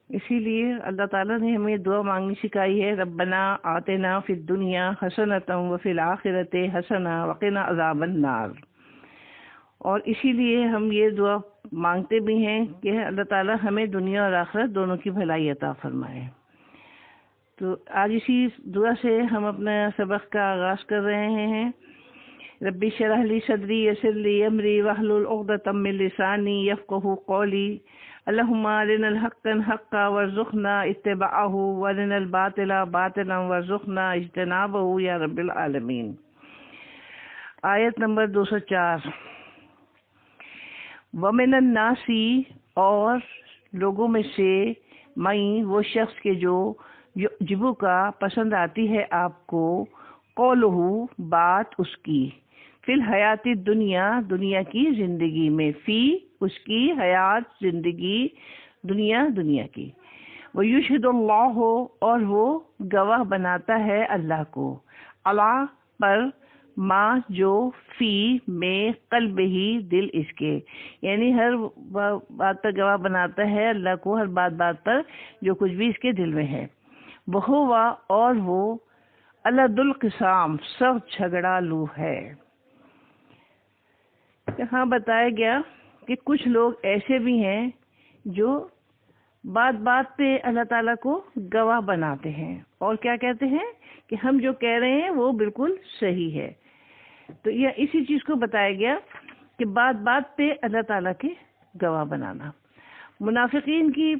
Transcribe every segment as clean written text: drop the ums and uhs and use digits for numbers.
اسی لیے اللہ تعالیٰ نے ہمیں دعا مانگنی سکھائی ہے، ربنا آتنا فی الدنیا حسنۃ وفی الآخرۃ حسنہ وقنا عذاب النار۔ اور اسی لیے ہم یہ دعا مانگتے بھی ہیں کہ اللہ تعالیٰ ہمیں دنیا اور آخرت دونوں کی بھلائی عطا فرمائے۔ تو آج اسی دعا سے ہم اپنا سبق کا آغاز کر رہے ہیں۔ ربی اشرح لی صدری یسر لی امری واحلل عقدۃ من لسانی یفقہوا قولی، اللہم ارنا الحق حقا وارزقنا اتباعہ وارنا الباطل باطلا وارزقنا اجتنابہ یا رب العالمین۔ آیت نمبر 204۔ ومن الناسی، اور لوگوں میں سے، میں وہ شخص کے جو جبو کا پسند آتی ہے آپ کو، قولہ بات اس کی، فی الحیات دنیا دنیا کی زندگی میں، فی اس کی حیات زندگی دنیا کی، ویشہد اللہ، اور وہ گواہ بناتا ہے اللہ کو، اللہ پر، ما جو، فی میں، قلب ہی دل اس کے، یعنی ہر بات پر گواہ بناتا ہے اللہ کو، ہر بات پر جو کچھ بھی اس کے دل میں ہے۔ وہو، اور وہ، الد القسام، سخت جھگڑالو ہے۔ یہاں بتایا گیا کہ کچھ لوگ ایسے بھی ہیں جو بات پہ اللہ تعالیٰ کو گواہ بناتے ہیں اور کیا کہتے ہیں کہ ہم جو کہہ رہے ہیں وہ بالکل صحیح ہے۔ تو یہ اسی چیز کو بتایا گیا کہ بات پہ اللہ تعالیٰ کے گواہ بنانا۔ منافقین کی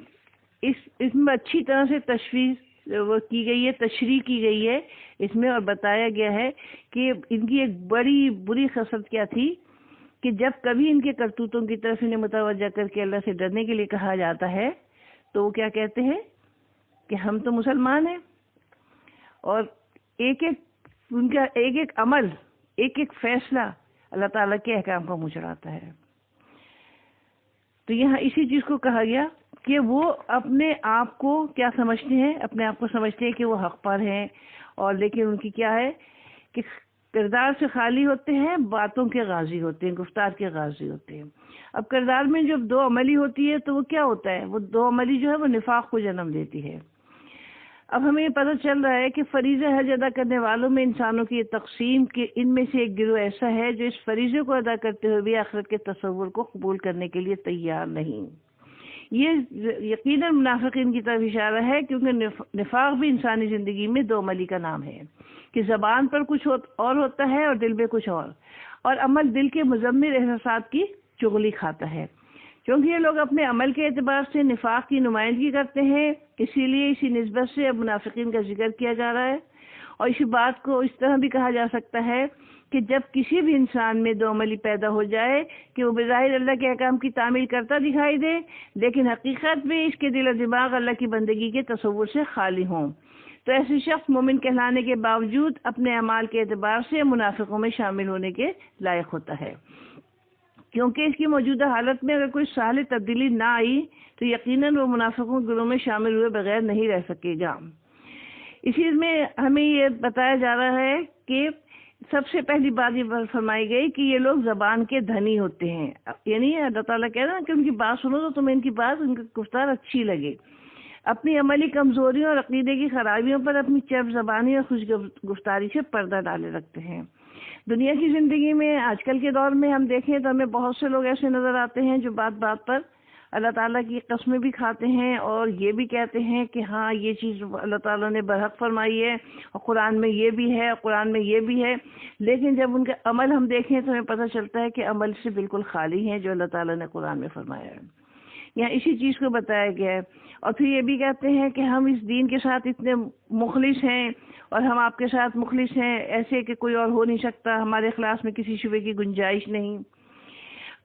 اس میں اچھی طرح سے تشریح کی گئی ہے اس میں، اور بتایا گیا ہے کہ ان کی ایک بڑی بری خصلت کیا تھی کہ جب کبھی ان کے کرتوتوں کی طرف انہیں متوجہ کر کے اللہ سے ڈرنے کے لیے کہا جاتا ہے تو وہ کیا کہتے ہیں کہ ہم تو مسلمان ہیں، اور ان کا ایک ایک عمل، ایک ایک فیصلہ اللہ تعالیٰ کے احکام کا منہ چڑھاتا ہے۔ تو یہاں اسی چیز کو کہا گیا کہ وہ اپنے آپ کو کیا سمجھتے ہیں، اپنے آپ کو سمجھتے ہیں کہ وہ حق پر ہیں، اور لیکن ان کی کیا ہے کہ کردار سے خالی ہوتے ہیں، باتوں کے غازی ہوتے ہیں، گفتار کے غازی ہوتے ہیں۔ اب کردار میں جب دو عملی ہوتی ہے تو وہ کیا ہوتا ہے، وہ دو عملی جو ہے وہ نفاق کو جنم دیتی ہے۔ اب ہمیں یہ پتہ چل رہا ہے کہ فریضہ حج ادا کرنے والوں میں انسانوں کی یہ تقسیم کہ ان میں سے ایک گروہ ایسا ہے جو اس فریضے کو ادا کرتے ہوئے بھی آخرت کے تصور کو قبول کرنے کے لیے تیار نہیں۔ یہ یقیناً منافقین کی طرف اشارہ ہے، کیونکہ نفاق بھی انسانی زندگی میں دو عملی کا نام ہے کہ زبان پر کچھ اور ہوتا ہے اور دل میں کچھ اور عمل دل کے مضمر احساسات کی چغلی کھاتا ہے۔ کیونکہ یہ لوگ اپنے عمل کے اعتبار سے نفاق کی نمائندگی کرتے ہیں، اسی لیے اسی نسبت سے اب منافقین کا ذکر کیا جا رہا ہے۔ اور اسی بات کو اس طرح بھی کہا جا سکتا ہے کہ جب کسی بھی انسان میں دو عملی پیدا ہو جائے کہ وہ بظاہر اللہ کے احکام کی تعمیل کرتا دکھائی دے، لیکن حقیقت میں اس کے دل و دماغ اللہ کی بندگی کے تصور سے خالی ہوں، تو ایسے شخص مومن کہلانے کے باوجود اپنے اعمال کے اعتبار سے منافقوں میں شامل ہونے کے لائق ہوتا ہے، کیونکہ اس کی موجودہ حالت میں اگر کوئی صالح تبدیلی نہ آئی تو یقیناً وہ منافقوں کے گروہ میں شامل ہوئے بغیر نہیں رہ سکے گا۔ اسی میں ہمیں یہ بتایا جا رہا ہے کہ سب سے پہلی بات یہ فرمائی گئی کہ یہ لوگ زبان کے دھنی ہوتے ہیں، یعنی اللہ تعالیٰ کہہ رہا ہے کہ ان کی بات سنو تو تمہیں ان کی بات، ان کی گفتار اچھی لگے، اپنی عملی کمزوریوں اور عقیدے کی خرابیوں پر اپنی چرب زبانی اور خوش گفتاری سے پردہ ڈالے رکھتے ہیں۔ دنیا کی زندگی میں آج کل کے دور میں ہم دیکھیں تو ہمیں بہت سے لوگ ایسے نظر آتے ہیں جو بات پر اللہ تعالیٰ کی قسمیں بھی کھاتے ہیں اور یہ بھی کہتے ہیں کہ ہاں یہ چیز اللہ تعالیٰ نے برحق فرمائی ہے اور قرآن میں یہ بھی ہے، قرآن میں یہ بھی ہے، لیکن جب ان کا عمل ہم دیکھیں تو ہمیں پتہ چلتا ہے کہ عمل سے بالکل خالی ہیں جو اللہ تعالیٰ نے قرآن میں فرمایا ہے۔ یہاں اسی چیز کو بتایا گیا ہے، اور پھر یہ بھی کہتے ہیں کہ ہم اس دین کے ساتھ اتنے مخلص ہیں اور ہم آپ کے ساتھ مخلص ہیں، ایسے کہ کوئی اور ہو نہیں سکتا، ہمارے اخلاص میں کسی شبے کی گنجائش نہیں۔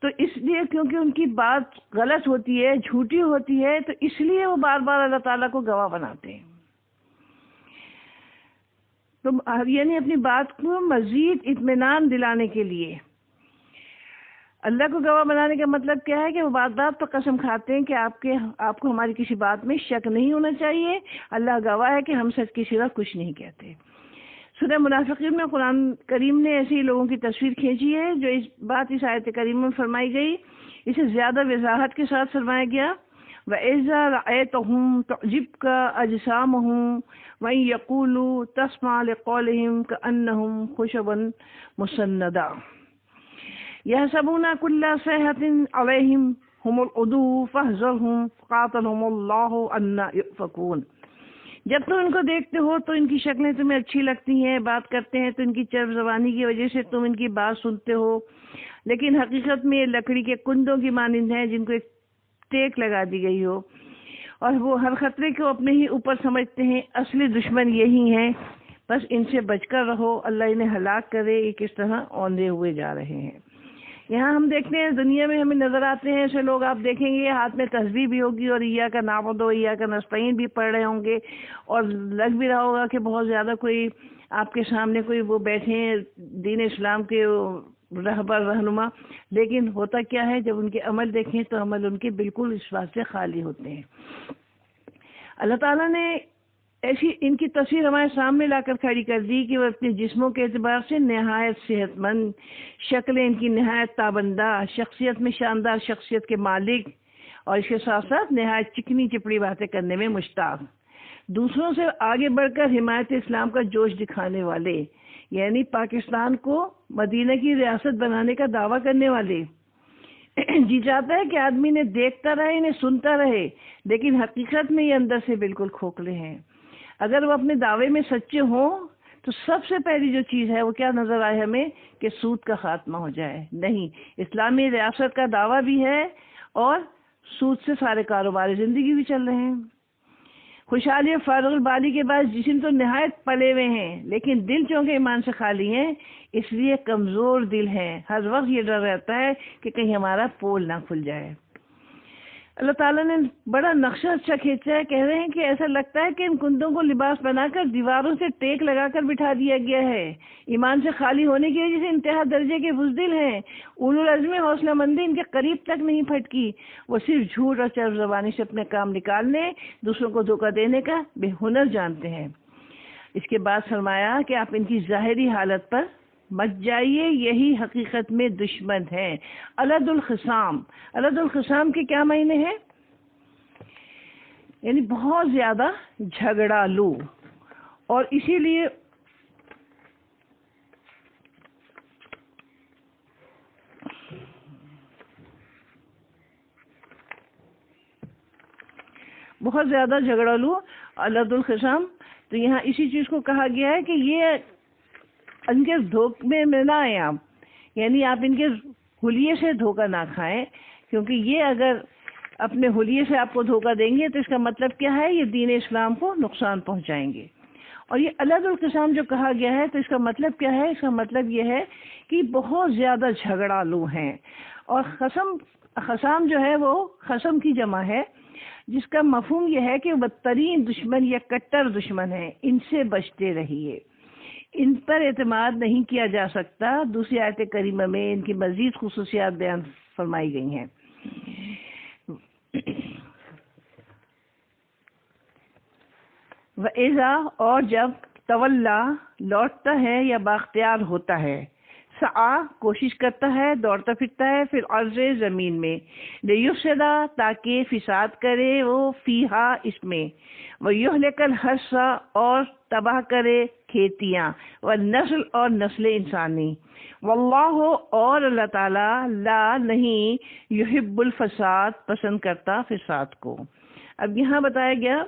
تو اس لیے کیونکہ ان کی بات غلط ہوتی ہے، جھوٹی ہوتی ہے، تو اس لیے وہ بار بار اللہ تعالیٰ کو گواہ بناتے ہیں۔ تو یعنی اپنی بات کو مزید اطمینان دلانے کے لیے اللہ کو گواہ بنانے کا مطلب کیا ہے کہ وہ بات پر قسم کھاتے ہیں کہ آپ کو ہماری کسی بات میں شک نہیں ہونا چاہیے، اللہ گواہ ہے کہ ہم سچ کے سوا کچھ نہیں کہتے۔ سورہ منافقین میں قرآن کریم نے ایسے ہی لوگوں کی تصویر کھینچی ہے جو اس آیت کریمہ میں فرمائی گئی، اسے زیادہ وضاحت کے ساتھ فرمایا گیا، وَإِذَا رَأَيْتَهُمْ تُعْجِبْكَ أَجْسَامُهُمْ وَإِنْ يَقُولُوا تَسْمَعْ لِقَوْلِهِمْ كَأَنَّهُمْ خُشُبٌ مُّسَنَّدَةٌ يَحْسَبُونَ كُلَّ صَيْحَةٍ عَلَيْهِمْ هُمُ الْعُدُوُّ فَاحْذَرْهُمْ قَاتَلَهُمُ اللَّهُ أَنَّىٰ يُؤْفَكُونَ۔ جب تم ان کو دیکھتے ہو تو ان کی شکلیں تمہیں اچھی لگتی ہیں، بات کرتے ہیں تو ان کی چرب زبانی کی وجہ سے تم ان کی بات سنتے ہو، لیکن حقیقت میں یہ لکڑی کے کندوں کی مانند ہیں جن کو ایک ٹیک لگا دی گئی ہو، اور وہ ہر خطرے کو اپنے ہی اوپر سمجھتے ہیں۔ اصلی دشمن یہی ہیں، بس ان سے بچ کر رہو، اللہ انہیں ہلاک کرے۔ یہ کس طرح اوندے ہوئے جا رہے ہیں۔ یہاں ہم دیکھتے ہیں دنیا میں ہمیں نظر آتے ہیں ایسے لوگ، آپ دیکھیں گے ہاتھ میں تسبیح بھی ہوگی اور ایاک نعبد و ایاک نستعین بھی پڑھ رہے ہوں گے، اور لگ بھی رہا ہوگا کہ بہت زیادہ کوئی آپ کے سامنے کوئی وہ بیٹھے ہیں دین اسلام کے رہبر رہنما، لیکن ہوتا کیا ہے جب ان کے عمل دیکھیں تو عمل ان کے بالکل اس بات سے خالی ہوتے ہیں۔ اللہ تعالیٰ نے ایسی ان کی تصویر ہمارے سامنے لا کر کھڑی کر دی کہ وہ اپنے جسموں کے اعتبار سے نہایت صحت مند، شکلیں ان کی نہایت تابندہ، شخصیت میں شاندار شخصیت کے مالک، اور اس کے ساتھ ساتھ نہایت چکنی چپڑی باتیں کرنے میں مشتاق، دوسروں سے آگے بڑھ کر حمایت اسلام کا جوش دکھانے والے، یعنی پاکستان کو مدینہ کی ریاست بنانے کا دعویٰ کرنے والے۔ جی چاہتا ہے کہ آدمی انہیں دیکھتا رہے، انہیں سنتا رہے، لیکن حقیقت میں یہ اندر سے بالکل کھوکھلے ہیں۔ اگر وہ اپنے دعوے میں سچے ہوں تو سب سے پہلی جو چیز ہے وہ کیا نظر آئے ہمیں کہ سود کا خاتمہ ہو جائے۔ نہیں، اسلامی ریاست کا دعویٰ بھی ہے اور سود سے سارے کاروبار زندگی بھی چل رہے ہیں۔ خوشحالی فارغ البالی کے بعد جسم تو نہایت پلے ہوئے ہیں، لیکن دل چونکہ ایمان سے خالی ہیں، اس لیے کمزور دل ہیں۔ ہر وقت یہ ڈر رہتا ہے کہ کہیں ہمارا پول نہ کھل جائے۔ اللہ تعالیٰ نے بڑا نقشہ اچھا کھینچا ہے، کہہ رہے ہیں کہ ایسا لگتا ہے کہ ان کندوں کو لباس بنا کر دیواروں سے ٹیک لگا کر بٹھا دیا گیا ہے۔ ایمان سے خالی ہونے کی وجہ سے انتہا درجے کے بزدل ہیں۔ اولو العزم حوصلہ مندی ان کے قریب تک نہیں پھٹکی، وہ صرف جھوٹ اور چرب زبانی سے اپنے کام نکالنے، دوسروں کو دھوکہ دینے کا بے ہنر جانتے ہیں۔ اس کے بعد فرمایا کہ آپ ان کی ظاہری حالت پر مت جائیے، یہی حقیقت میں دشمن ہے۔ الد الخصام، الد الخصام کے کیا معنی ہیں؟ یعنی بہت زیادہ جھگڑالو، اور اسی لیے بہت زیادہ جھگڑالو الد الخصام، تو یہاں اسی چیز کو کہا گیا ہے کہ یہ ان کے دھوکے میں نہ آئیں آپ، یعنی آپ ان کے حلیے سے دھوکہ نہ کھائیں، کیونکہ یہ اگر اپنے حلیے سے آپ کو دھوکہ دیں گے تو اس کا مطلب کیا ہے؟ یہ دین اسلام کو نقصان پہنچائیں گے۔ اور یہ الد القسام جو کہا گیا ہے تو اس کا مطلب کیا ہے؟ اس کا مطلب یہ ہے کہ بہت زیادہ جھگڑالو ہیں، اور خصام جو ہے وہ خصم کی جمع ہے، جس کا مفہوم یہ ہے کہ بدترین دشمن یا کٹر دشمن ہیں، ان سے بچتے رہیے، ان پر اعتماد نہیں کیا جا سکتا۔ دوسری آیت کریمہ میں ان کی مزید خصوصیات بیان فرمائی گئی ہیں۔ وَإِذَا، اور جب، تولا، لوٹتا ہے یا باختیار ہوتا ہے، سعی، کوشش کرتا ہے، دوڑتا پھرتا ہے، پھر عرض زمین میں، لیفسد، تاکہ فساد کرے وہ، فیہا، اس میں، ویہلک الحرث، اور تباہ کرے کھیتیاں، والنسل، اور نسل انسانی، واللہ، اور اللہ تعالیٰ، لا، نہیں، یحب الفساد، پسند کرتا فساد کو۔ اب یہاں بتایا گیا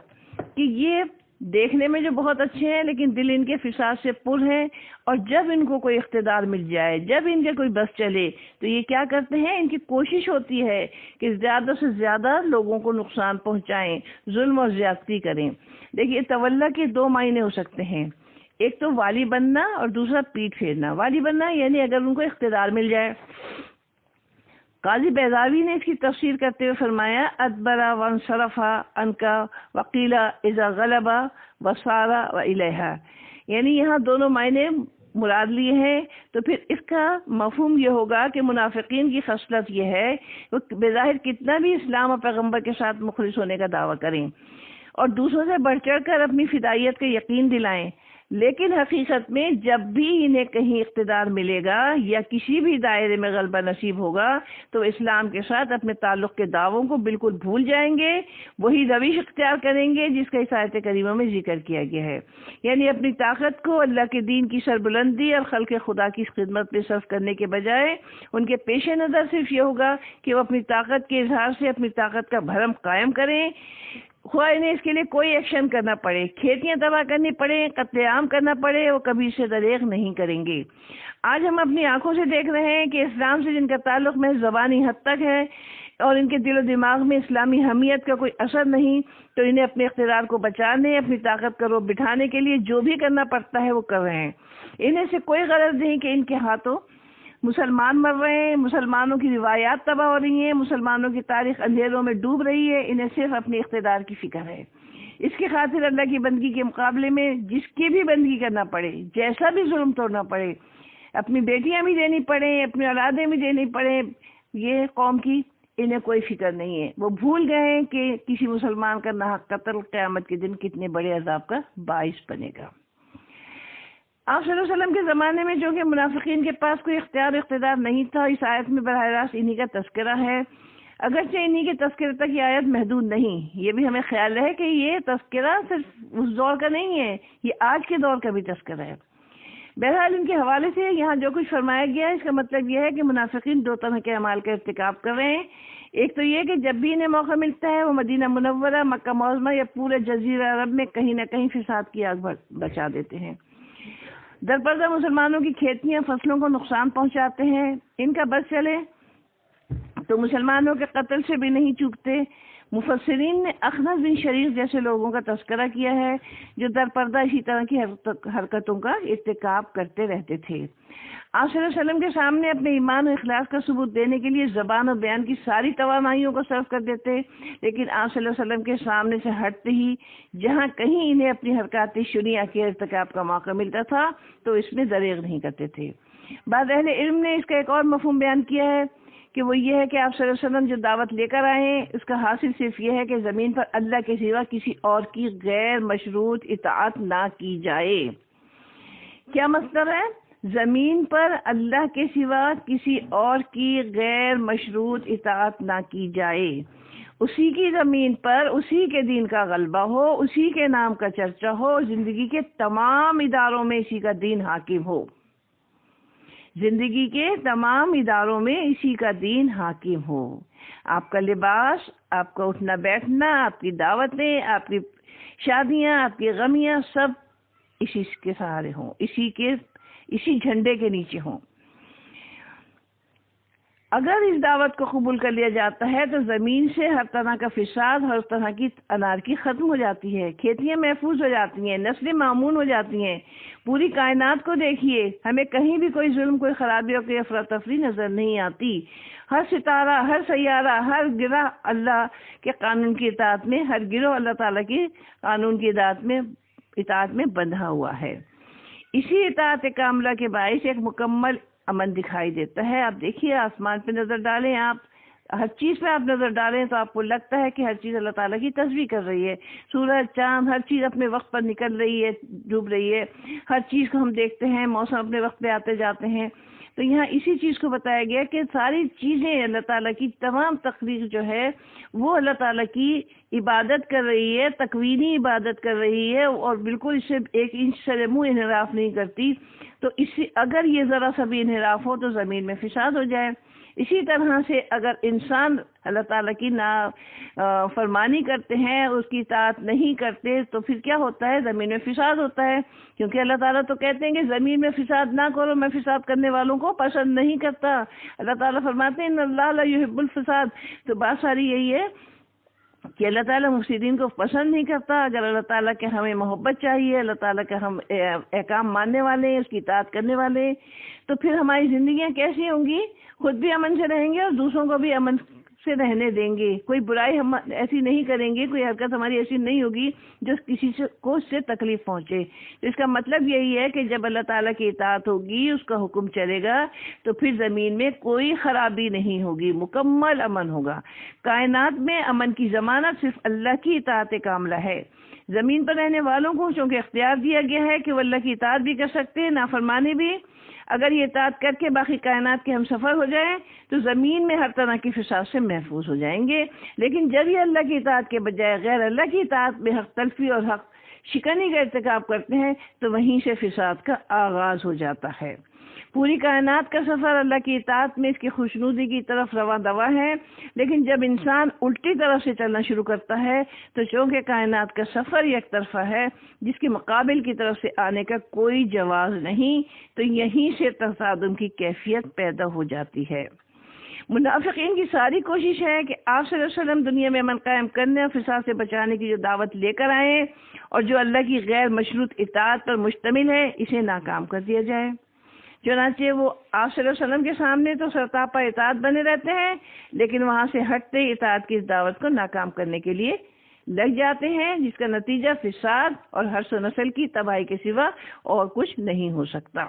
کہ یہ دیکھنے میں جو بہت اچھے ہیں لیکن دل ان کے فساد سے پر ہیں، اور جب ان کو کوئی اقتدار مل جائے، جب ان کے کوئی بس چلے تو یہ کیا کرتے ہیں؟ ان کی کوشش ہوتی ہے کہ زیادہ سے زیادہ لوگوں کو نقصان پہنچائیں، ظلم اور زیادتی کریں۔ دیکھیے تولا کے دو معنی ہو سکتے ہیں، ایک تو والی بننا اور دوسرا پیٹ پھیرنا۔ والی بننا یعنی اگر ان کو اقتدار مل جائے۔ قاضی بیضاوی نے اس کی تفسیر کرتے ہوئے فرمایا، ادبرا وانصرفا انکا وقیلا اذا غلبا وصارا والیہا، یعنی یہاں دونوں معنی مراد لیے ہیں، تو پھر اس کا مفہوم یہ ہوگا کہ منافقین کی خصلت یہ ہے وہ بظاہر کتنا بھی اسلام اور پیغمبر کے ساتھ مخلص ہونے کا دعویٰ کریں اور دوسروں سے بڑھ چڑھ کر اپنی فدائیت کا یقین دلائیں، لیکن حقیقت میں جب بھی انہیں کہیں اقتدار ملے گا یا کسی بھی دائرے میں غلبہ نصیب ہوگا تو اسلام کے ساتھ اپنے تعلق کے دعووں کو بالکل بھول جائیں گے، وہی روش اختیار کریں گے جس کا اس آیت کریمہ میں ذکر کیا گیا ہے، یعنی اپنی طاقت کو اللہ کے دین کی سربلندی اور خلق خدا کی خدمت میں صرف کرنے کے بجائے ان کے پیش نظر صرف یہ ہوگا کہ وہ اپنی طاقت کے اظہار سے اپنی طاقت کا بھرم قائم کریں، خواہ انہیں اس کے لیے کوئی ایکشن کرنا پڑے، کھیتیاں تباہ کرنی پڑے، قتل عام کرنا پڑے، وہ کبھی اسے دریغ نہیں کریں گے۔ آج ہم اپنی آنکھوں سے دیکھ رہے ہیں کہ اسلام سے جن کا تعلق محض زبانی حد تک ہے اور ان کے دل و دماغ میں اسلامی حمیت کا کوئی اثر نہیں، تو انہیں اپنے اقتدار کو بچانے، اپنی طاقت کا روب بٹھانے کے لیے جو بھی کرنا پڑتا ہے وہ کر رہے ہیں۔ انہیں سے کوئی غرض نہیں کہ ان کے ہاتھوں مسلمان مر رہے ہیں، مسلمانوں کی روایات تباہ ہو رہی ہیں، مسلمانوں کی تاریخ اندھیروں میں ڈوب رہی ہے، انہیں صرف اپنے اقتدار کی فکر ہے۔ اس کی خاطر اللہ کی بندگی کے مقابلے میں جس کی بھی بندگی کرنا پڑے، جیسا بھی ظلم توڑنا پڑے، اپنی بیٹیاں بھی دینی پڑیں، اپنی اولادیں بھی دینی پڑیں، یہ قوم کی انہیں کوئی فکر نہیں ہے۔ وہ بھول گئے ہیں کہ کسی مسلمان کا ناحق قتل قیامت کے دن کتنے بڑے عذاب کا باعث بنے گا۔ آپ صلی اللہ علیہ وسلم کے زمانے میں جو کہ منافقین کے پاس کوئی اقتدار نہیں تھا، اس آیت میں براہ راست انہی کا تذکرہ ہے، اگرچہ انہی کے تذکرے تک یہ آیت محدود نہیں، یہ بھی ہمیں خیال رہے کہ یہ تذکرہ صرف اس دور کا نہیں ہے، یہ آج کے دور کا بھی تذکرہ ہے۔ بہرحال ان کے حوالے سے یہاں جو کچھ فرمایا گیا ہے اس کا مطلب یہ ہے کہ منافقین دو طرح کے اعمال کا ارتکاب کر رہے ہیں۔ ایک تو یہ کہ جب بھی انہیں موقع ملتا ہے وہ مدینہ منورہ، مکہ معظمہ یا پورے جزیرہ عرب میں کہیں نہ کہیں فساد کی آگ بچا دیتے ہیں، درپردہ مسلمانوں کی کھیتیاں فصلوں کو نقصان پہنچاتے ہیں، ان کا بس چلے تو مسلمانوں کے قتل سے بھی نہیں چوکتے۔ مفسرین نے اخنس بن شریف جیسے لوگوں کا تذکرہ کیا ہے جو درپردہ اسی طرح کی حرکتوں کا ارتکاب کرتے رہتے تھے۔ آپ صلی اللہ علیہ وسلم کے سامنے اپنے ایمان و اخلاص کا ثبوت دینے کے لیے زبان و بیان کی ساری توانائیوں کو صرف کر دیتے، لیکن آپ صلی اللہ علیہ وسلم کے سامنے سے ہٹتے ہی جہاں کہیں انہیں اپنی حرکات شریعہ کے ارتکاب کا موقع ملتا تھا تو اس میں دریغ نہیں کرتے تھے۔ بعض اہل علم نے اس کا ایک اور مفہوم بیان کیا ہے کہ وہ یہ ہے کہ آپ صلی اللہ علیہ وسلم جو دعوت لے کر آئے ہیں اس کا حاصل صرف یہ ہے کہ زمین پر اللہ کے سوا کسی اور کی غیر مشروط اطاعت نہ کی جائے۔ کیا مطلب ہے؟ زمین پر اللہ کے سوا کسی اور کی غیر مشروط اطاعت نہ کی جائے، اسی کی زمین پر اسی کے دین کا غلبہ ہو، اسی کے نام کا چرچا ہو، زندگی کے تمام اداروں میں اسی کا دین حاکم ہو، زندگی کے تمام اداروں میں اسی کا دین حاکم ہو۔ آپ کا لباس، آپ کا اٹھنا بیٹھنا، آپ کی دعوتیں، آپ کی شادیاں، آپ کی غمیاں سب اسی کے سہارے ہوں، اسی جھنڈے کے نیچے ہوں۔ اگر اس دعوت کو قبول کر لیا جاتا ہے تو زمین سے ہر طرح کا فساد، ہر طرح کی انارکی ختم ہو جاتی ہے، کھیتیاں محفوظ ہو جاتی ہیں، نسلیں معمون ہو جاتی ہیں۔ پوری کائنات کو دیکھیے، ہمیں کہیں بھی کوئی ظلم، کوئی خرابی اور کوئی افراتفری نظر نہیں آتی۔ ہر ستارہ، ہر سیارہ، ہر گروہ اللہ کے قانون کی اطاعت میں، ہر گروہ اللہ تعالیٰ کی قانون کی اطاعت میں بندھا ہوا ہے۔ اسی اطاعت کاملہ کے باعث ایک مکمل امن دکھائی دیتا ہے۔ آپ دیکھیے، آسمان پہ نظر ڈالیں، آپ ہر چیز پہ آپ نظر ڈالیں تو آپ کو لگتا ہے کہ ہر چیز اللہ تعالیٰ کی تصویر کر رہی ہے۔ سورج، چاند، ہر چیز اپنے وقت پر نکل رہی ہے، ڈوب رہی ہے، ہر چیز کو ہم دیکھتے ہیں، موسم اپنے وقت پہ آتے جاتے ہیں۔ تو یہاں اسی چیز کو بتایا گیا کہ ساری چیزیں اللہ تعالیٰ کی، تمام تخلیق جو ہے وہ اللہ تعالیٰ کی عبادت کر رہی ہے، تکوینی عبادت کر رہی ہے، اور بالکل اس سے ایک انچ سے منہ انحراف نہیں کرتی۔ تو اگر یہ ذرا سا بھی انحراف ہو تو زمین میں فساد ہو جائے۔ اسی طرح سے اگر انسان اللہ تعالیٰ کی فرمانی کرتے ہیں، اس کی اطاعت نہیں کرتے تو پھر کیا ہوتا ہے؟ زمین میں فساد ہوتا ہے، کیونکہ اللہ تعالیٰ تو کہتے ہیں کہ زمین میں فساد نہ کرو، میں فساد کرنے والوں کو پسند نہیں کرتا۔ اللہ تعالیٰ فرماتے ہیں ان اللہ لا یحب الفساد۔ تو بات ساری یہی ہے کہ اللہ تعالیٰ مفسدین کو پسند نہیں کرتا۔ اگر اللہ تعالیٰ کے ہمیں محبت چاہیے، اللہ تعالیٰ کے ہم احکام ماننے والے ہیں، اس کی اطاعت کرنے والے ہیں، تو پھر ہماری زندگیاں کیسی ہوں گی؟ خود بھی امن سے رہیں گے اور دوسروں کو بھی امن سے رہنے دیں گے، کوئی برائی ہم ایسی نہیں کریں گے، کوئی حرکت ہماری ایسی نہیں ہوگی جو کسی کو اس سے تکلیف پہنچے۔ تو اس کا مطلب یہی ہے کہ جب اللہ تعالیٰ کی اطاعت ہوگی، اس کا حکم چلے گا، تو پھر زمین میں کوئی خرابی نہیں ہوگی، مکمل امن ہوگا۔ کائنات میں امن کی ضمانت صرف اللہ کی اطاعت کاملہ ہے۔ زمین پر رہنے والوں کو چونکہ اختیار دیا گیا ہے کہ وہ اللہ کی اطاعت بھی کر سکتے ہیں، نافرمانی بھی۔ اگر یہ اطاعت کر کے باقی کائنات کے ہم سفر ہو جائیں تو زمین میں ہر طرح کی فساد سے محفوظ ہو جائیں گے۔ لیکن جب یہ اللہ کی اطاعت کے بجائے غیر اللہ کی اطاعت میں حق تلفی اور حق شکنی کا ارتکاب کرتے ہیں تو وہیں سے فساد کا آغاز ہو جاتا ہے۔ پوری کائنات کا سفر اللہ کی اطاعت میں اس کی خوشنودی کی طرف رواں دوا ہے، لیکن جب انسان الٹی طرف سے چلنا شروع کرتا ہے تو چونکہ کائنات کا سفر یک طرفہ ہے جس کے مقابل کی طرف سے آنے کا کوئی جواز نہیں، تو یہیں سے تصادم کی کیفیت پیدا ہو جاتی ہے۔ منافقین کی ساری کوشش ہے کہ آپ صلی اللہ علیہ وسلم دنیا میں امن قائم کرنے اور فساد سے بچانے کی جو دعوت لے کر آئیں اور جو اللہ کی غیر مشروط اطاعت پر مشتمل ہے، اسے ناکام کر دیا جائے۔ چنانچہ وہ آپ صلی اللہ علیہ وسلم کے سامنے تو سرتاپا اطاعت بنے رہتے ہیں، لیکن وہاں سے ہٹتے اطاعت کی اس دعوت کو ناکام کرنے کے لیے لگ جاتے ہیں، جس کا نتیجہ فساد اور ہر نسل کی تباہی کے سوا اور کچھ نہیں ہو سکتا۔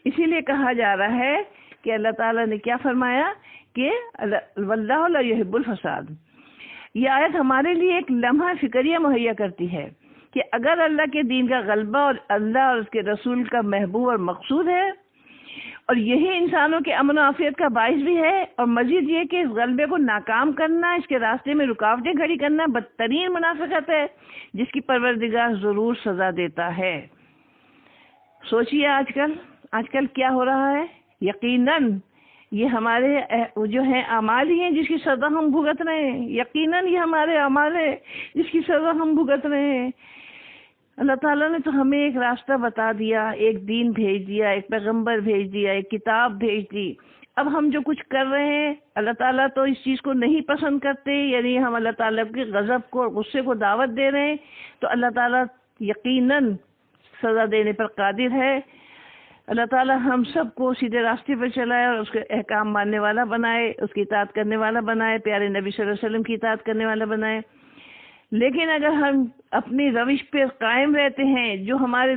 اسی لیے کہا جا رہا ہے کہ اللہ تعالیٰ نے کیا فرمایا کہ واللہ لا یحب الفساد۔ یہ آیت ہمارے لیے ایک لمحہ فکریہ مہیا کرتی ہے کہ اگر اللہ کے دین کا غلبہ اور اللہ اور اس کے رسول کا محبوب اور مقصود ہے، اور یہی انسانوں کے امن و عافیت کا باعث بھی ہے، اور مزید یہ کہ اس غلبے کو ناکام کرنا، اس کے راستے میں رکاوٹیں کھڑی کرنا بدترین منافقت ہے جس کی پروردگار ضرور سزا دیتا ہے۔ سوچئے آج کل کیا ہو رہا ہے۔ یقیناً یہ ہمارے جو ہیں اعمال ہی ہیں جس کی سزا ہم بھگت رہے ہیں، یقیناً یہ ہمارے اعمال ہے جس کی سزا ہم بھگت رہے ہیں۔ اللہ تعالیٰ نے تو ہمیں ایک راستہ بتا دیا، ایک دین بھیج دیا، ایک پیغمبر بھیج دیا، ایک کتاب بھیج دی۔ اب ہم جو کچھ کر رہے ہیں، اللہ تعالیٰ تو اس چیز کو نہیں پسند کرتے، یعنی ہم اللہ تعالیٰ کے غضب کو اور غصے کو دعوت دے رہے ہیں، تو اللہ تعالیٰ یقیناً سزا دینے پر قادر ہے۔ اللہ تعالیٰ ہم سب کو سیدھے راستے پر چلائے اور اس کے احکام ماننے والا بنائے، اس کی اطاعت کرنے والا بنائے، پیارے نبی صلی اللہ علیہ وسلم کی اطاعت کرنے والا بنائے۔ لیکن اگر ہم اپنی روش پہ قائم رہتے ہیں، جو ہمارے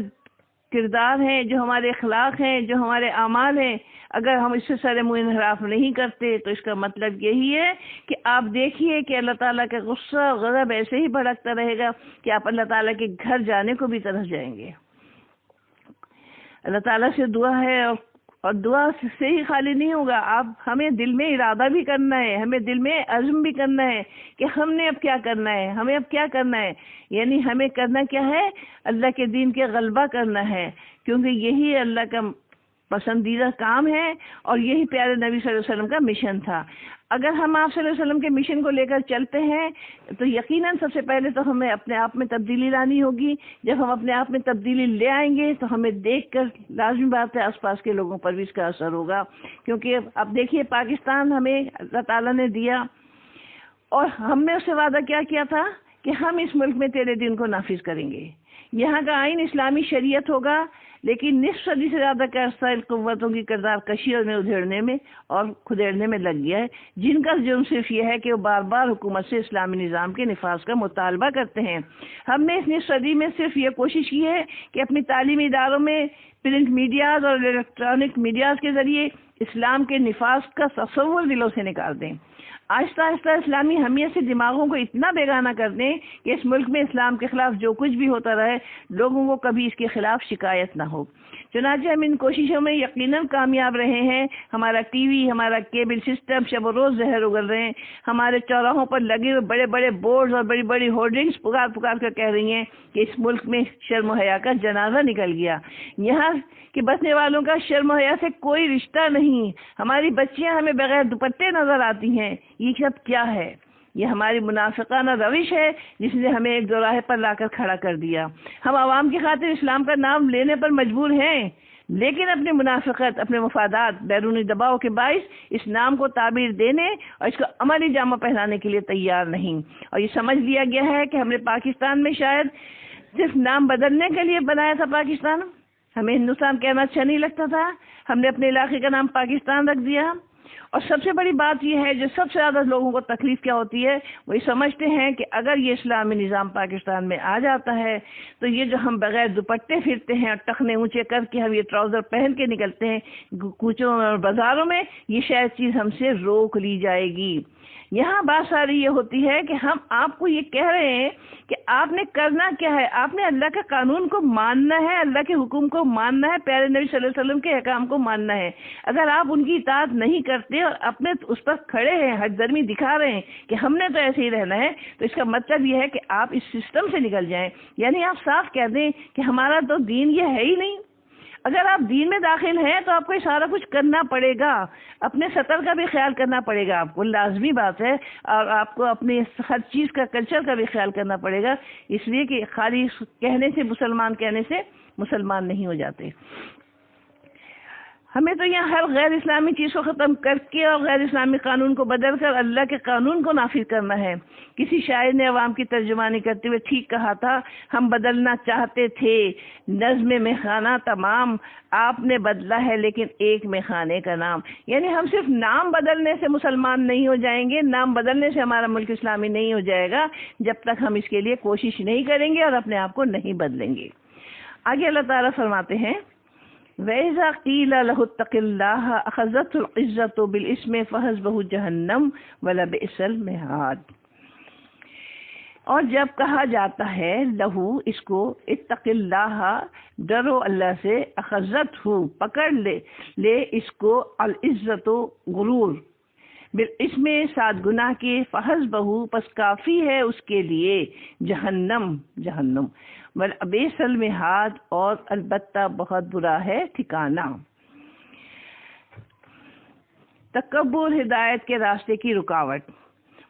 کردار ہیں، جو ہمارے اخلاق ہیں، جو ہمارے اعمال ہیں، اگر ہم اس سے سر منہ انحراف نہیں کرتے تو اس کا مطلب یہی ہے کہ آپ دیکھیے کہ اللہ تعالیٰ کا غصہ اور غضب ایسے ہی بھڑکتا رہے گا کہ آپ اللہ تعالیٰ کے گھر جانے کو بھی ترس جائیں گے۔ اللہ تعالیٰ سے دعا ہے اور دعا سے ہی خالی نہیں ہوگا، آپ ہمیں دل میں ارادہ بھی کرنا ہے، ہمیں دل میں عزم بھی کرنا ہے کہ ہم نے اب کیا کرنا ہے، ہمیں اب کیا کرنا ہے، یعنی ہمیں کرنا کیا ہے، اللہ کے دین کے غلبہ کرنا ہے، کیونکہ یہی اللہ کا پسندیدہ کام ہے اور یہی پیارے نبی صلی اللہ علیہ وسلم کا مشن تھا۔ اگر ہم آپ صلی اللہ علیہ وسلم کے مشن کو لے کر چلتے ہیں تو یقیناً سب سے پہلے تو ہمیں اپنے آپ میں تبدیلی لانی ہوگی۔ جب ہم اپنے آپ میں تبدیلی لے آئیں گے تو ہمیں دیکھ کر لازمی بات ہے آس پاس کے لوگوں پر بھی اس کا اثر ہوگا، کیونکہ اب دیکھیے پاکستان ہمیں اللہ تعالیٰ نے دیا اور ہم نے اس سے وعدہ کیا تھا کہ ہم اس ملک میں تیرے دین کو نافذ کریں گے، یہاں کا آئین اسلامی شریعت ہوگا، لیکن نصف صدی سے زیادہ کا عرصہ ان قوتوں کی کردار کشی اور ادھیڑنے میں اور کھدیڑنے میں لگ گیا ہے، جن کا جرم صرف یہ ہے کہ وہ بار بار حکومت سے اسلامی نظام کے نفاذ کا مطالبہ کرتے ہیں۔ ہم نے اس نصف صدی میں صرف یہ کوشش کی ہے کہ اپنی تعلیمی اداروں میں پرنٹ میڈیاز اور الیکٹرانک میڈیاز کے ذریعے اسلام کے نفاذ کا تصور دلوں سے نکال دیں، آہستہ آہستہ اسلامی حمیت سے دماغوں کو اتنا بیگانہ کر دیں کہ اس ملک میں اسلام کے خلاف جو کچھ بھی ہوتا رہے لوگوں کو کبھی اس کے خلاف شکایت نہ ہو۔ چنانچہ ہم ان کوششوں میں یقیناً کامیاب رہے ہیں۔ ہمارا ٹی وی، ہمارا کیبل سسٹم شب و روز زہر اگل رہے ہیں، ہمارے چوراہوں پر لگے ہوئے بڑے بڑے بورڈز اور بڑی بڑی ہورڈنگز پکار کر کہہ رہی ہیں کہ اس ملک میں شرم و حیا کا جنازہ نکل گیا، یہاں کہ بسنے والوں کا شرم و حیا سے کوئی رشتہ نہیں، ہماری بچیاں ہمیں بغیر دوپٹے نظر آتی ہیں۔ یہ سب کیا ہے؟ یہ ہماری منافقانہ روش ہے جس نے ہمیں ایک دوراہے پر لا کر کھڑا کر دیا۔ ہم عوام کی خاطر اسلام کا نام لینے پر مجبور ہیں، لیکن اپنی منافقت، اپنے مفادات، بیرونی دباؤ کے باعث اس نام کو تعبیر دینے اور اس کو عملی جامہ پہنانے کے لیے تیار نہیں۔ اور یہ سمجھ لیا گیا ہے کہ ہم نے پاکستان میں شاید صرف نام بدلنے کے لیے بنایا تھا پاکستان، ہمیں ہندوستان کہنا اچھا نہیں لگتا تھا، ہم نے اپنے علاقے کا نام پاکستان رکھ دیا۔ اور سب سے بڑی بات یہ ہے، جو سب سے زیادہ لوگوں کو تکلیف کیا ہوتی ہے، وہ یہ سمجھتے ہیں کہ اگر یہ اسلامی نظام پاکستان میں آ جاتا ہے تو یہ جو ہم بغیر دوپٹے پھرتے ہیں اور ٹخنے اونچے کر کے ہم یہ ٹراؤزر پہن کے نکلتے ہیں کوچوں اور بازاروں میں، یہ شاید چیز ہم سے روک لی جائے گی۔ یہاں بات ساری یہ ہوتی ہے کہ ہم آپ کو یہ کہہ رہے ہیں کہ آپ نے کرنا کیا ہے، آپ نے اللہ کے قانون کو ماننا ہے، اللہ کے حکم کو ماننا ہے، پیارے نبی صلی اللہ علیہ وسلم کے احکام کو ماننا ہے۔ اگر آپ ان کی اطاعت نہیں کرتے اور اپنے اس پر کھڑے ہیں، ہٹ درمی دکھا رہے ہیں کہ ہم نے تو ایسے ہی رہنا ہے، تو اس کا مطلب یہ ہے کہ آپ اس سسٹم سے نکل جائیں، یعنی آپ صاف کہہ دیں کہ ہمارا تو دین یہ ہے ہی نہیں۔ اگر آپ دین میں داخل ہیں تو آپ کو یہ سارا کچھ کرنا پڑے گا، اپنے سطر کا بھی خیال کرنا پڑے گا، آپ کو لازمی بات ہے، اور آپ کو اپنے ہر چیز کا کلچر کا بھی خیال کرنا پڑے گا، اس لیے کہ خالی کہنے سے مسلمان نہیں ہو جاتے۔ ہمیں تو یہاں ہر غیر اسلامی چیز کو ختم کر کے اور غیر اسلامی قانون کو بدل کر اللہ کے قانون کو نافذ کرنا ہے۔ کسی شاعر نے عوام کی ترجمانی کرتے ہوئے ٹھیک کہا تھا، ہم بدلنا چاہتے تھے نظم میں خانہ تمام، آپ نے بدلا ہے لیکن ایک میں خانے کا نام۔ یعنی ہم صرف نام بدلنے سے مسلمان نہیں ہو جائیں گے، نام بدلنے سے ہمارا ملک اسلامی نہیں ہو جائے گا جب تک ہم اس کے لیے کوشش نہیں کریں گے اور اپنے آپ کو نہیں بدلیں گے۔ آگے اللہ تعالیٰ فرماتے ہیں، وَإِذَا قِيلَ لَهُ اتَّقِ اللَّهَ أَخَذَتْهُ الْعِزَّةُ بِالْإِثْمِ فَحَسْبُهُ جَهَنَّمُ وَلَبِئْسَ الْمِهَادُ۔ اور جب کہا جاتا ہے لہو اس کو، اتق اللہ، ڈرو اللہ سے، اخذتہ پکڑ لے اس کو، العزت غرور، بالاسم سات گناہ کے، فحسبہ پس کافی ہے اس کے لیے، جہنم، وَلَبِئْسَ الْمِہَادُ اور البتہ بہت برا ہے ٹھکانہ۔ تکبر ہدایت کے راستے کی رکاوٹ۔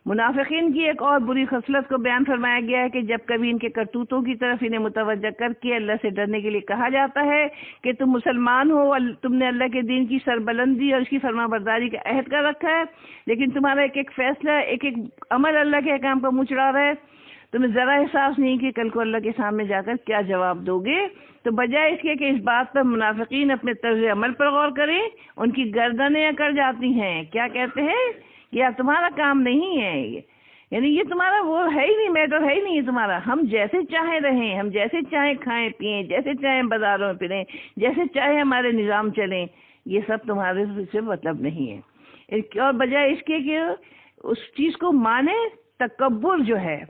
منافقین کی ایک اور بری خصلت کو بیان فرمایا گیا ہے کہ جب کبھی ان کے کرتوتوں کی طرف انہیں متوجہ کر کے اللہ سے ڈرنے کے لیے کہا جاتا ہے کہ تم مسلمان ہو، تم نے اللہ کے دین کی سربلندی اور اس کی فرما برداری کا عہد کر رکھا ہے، لیکن تمہارا ایک ایک فیصلہ، ایک ایک عمل اللہ کے احکام پر منہ چڑھا رہا ہے، تمہیں ذرا احساس نہیں کہ کل کو اللہ کے سامنے جا کر کیا جواب دو گے۔ تو بجائے اس کے کہ اس بات پر منافقین اپنے طرز عمل پر غور کریں، ان کی گردنیں اکڑ جاتی ہیں۔ کیا کہتے ہیں؟ یہ تمہارا کام نہیں ہے، یعنی یہ تمہارا وہ ہے ہی نہیں، میٹر ہے ہی نہیں یہ تمہارا۔ ہم جیسے چاہیں رہیں، ہم جیسے چاہیں کھائیں پیئیں، جیسے چاہیں بازاروں میں پھریں، جیسے چاہیں ہمارے نظام چلیں، یہ سب تمہارے سے مطلب نہیں ہے۔ اور بجائے اس کے کہ اس چیز کو مانے، تکبر جو ہے،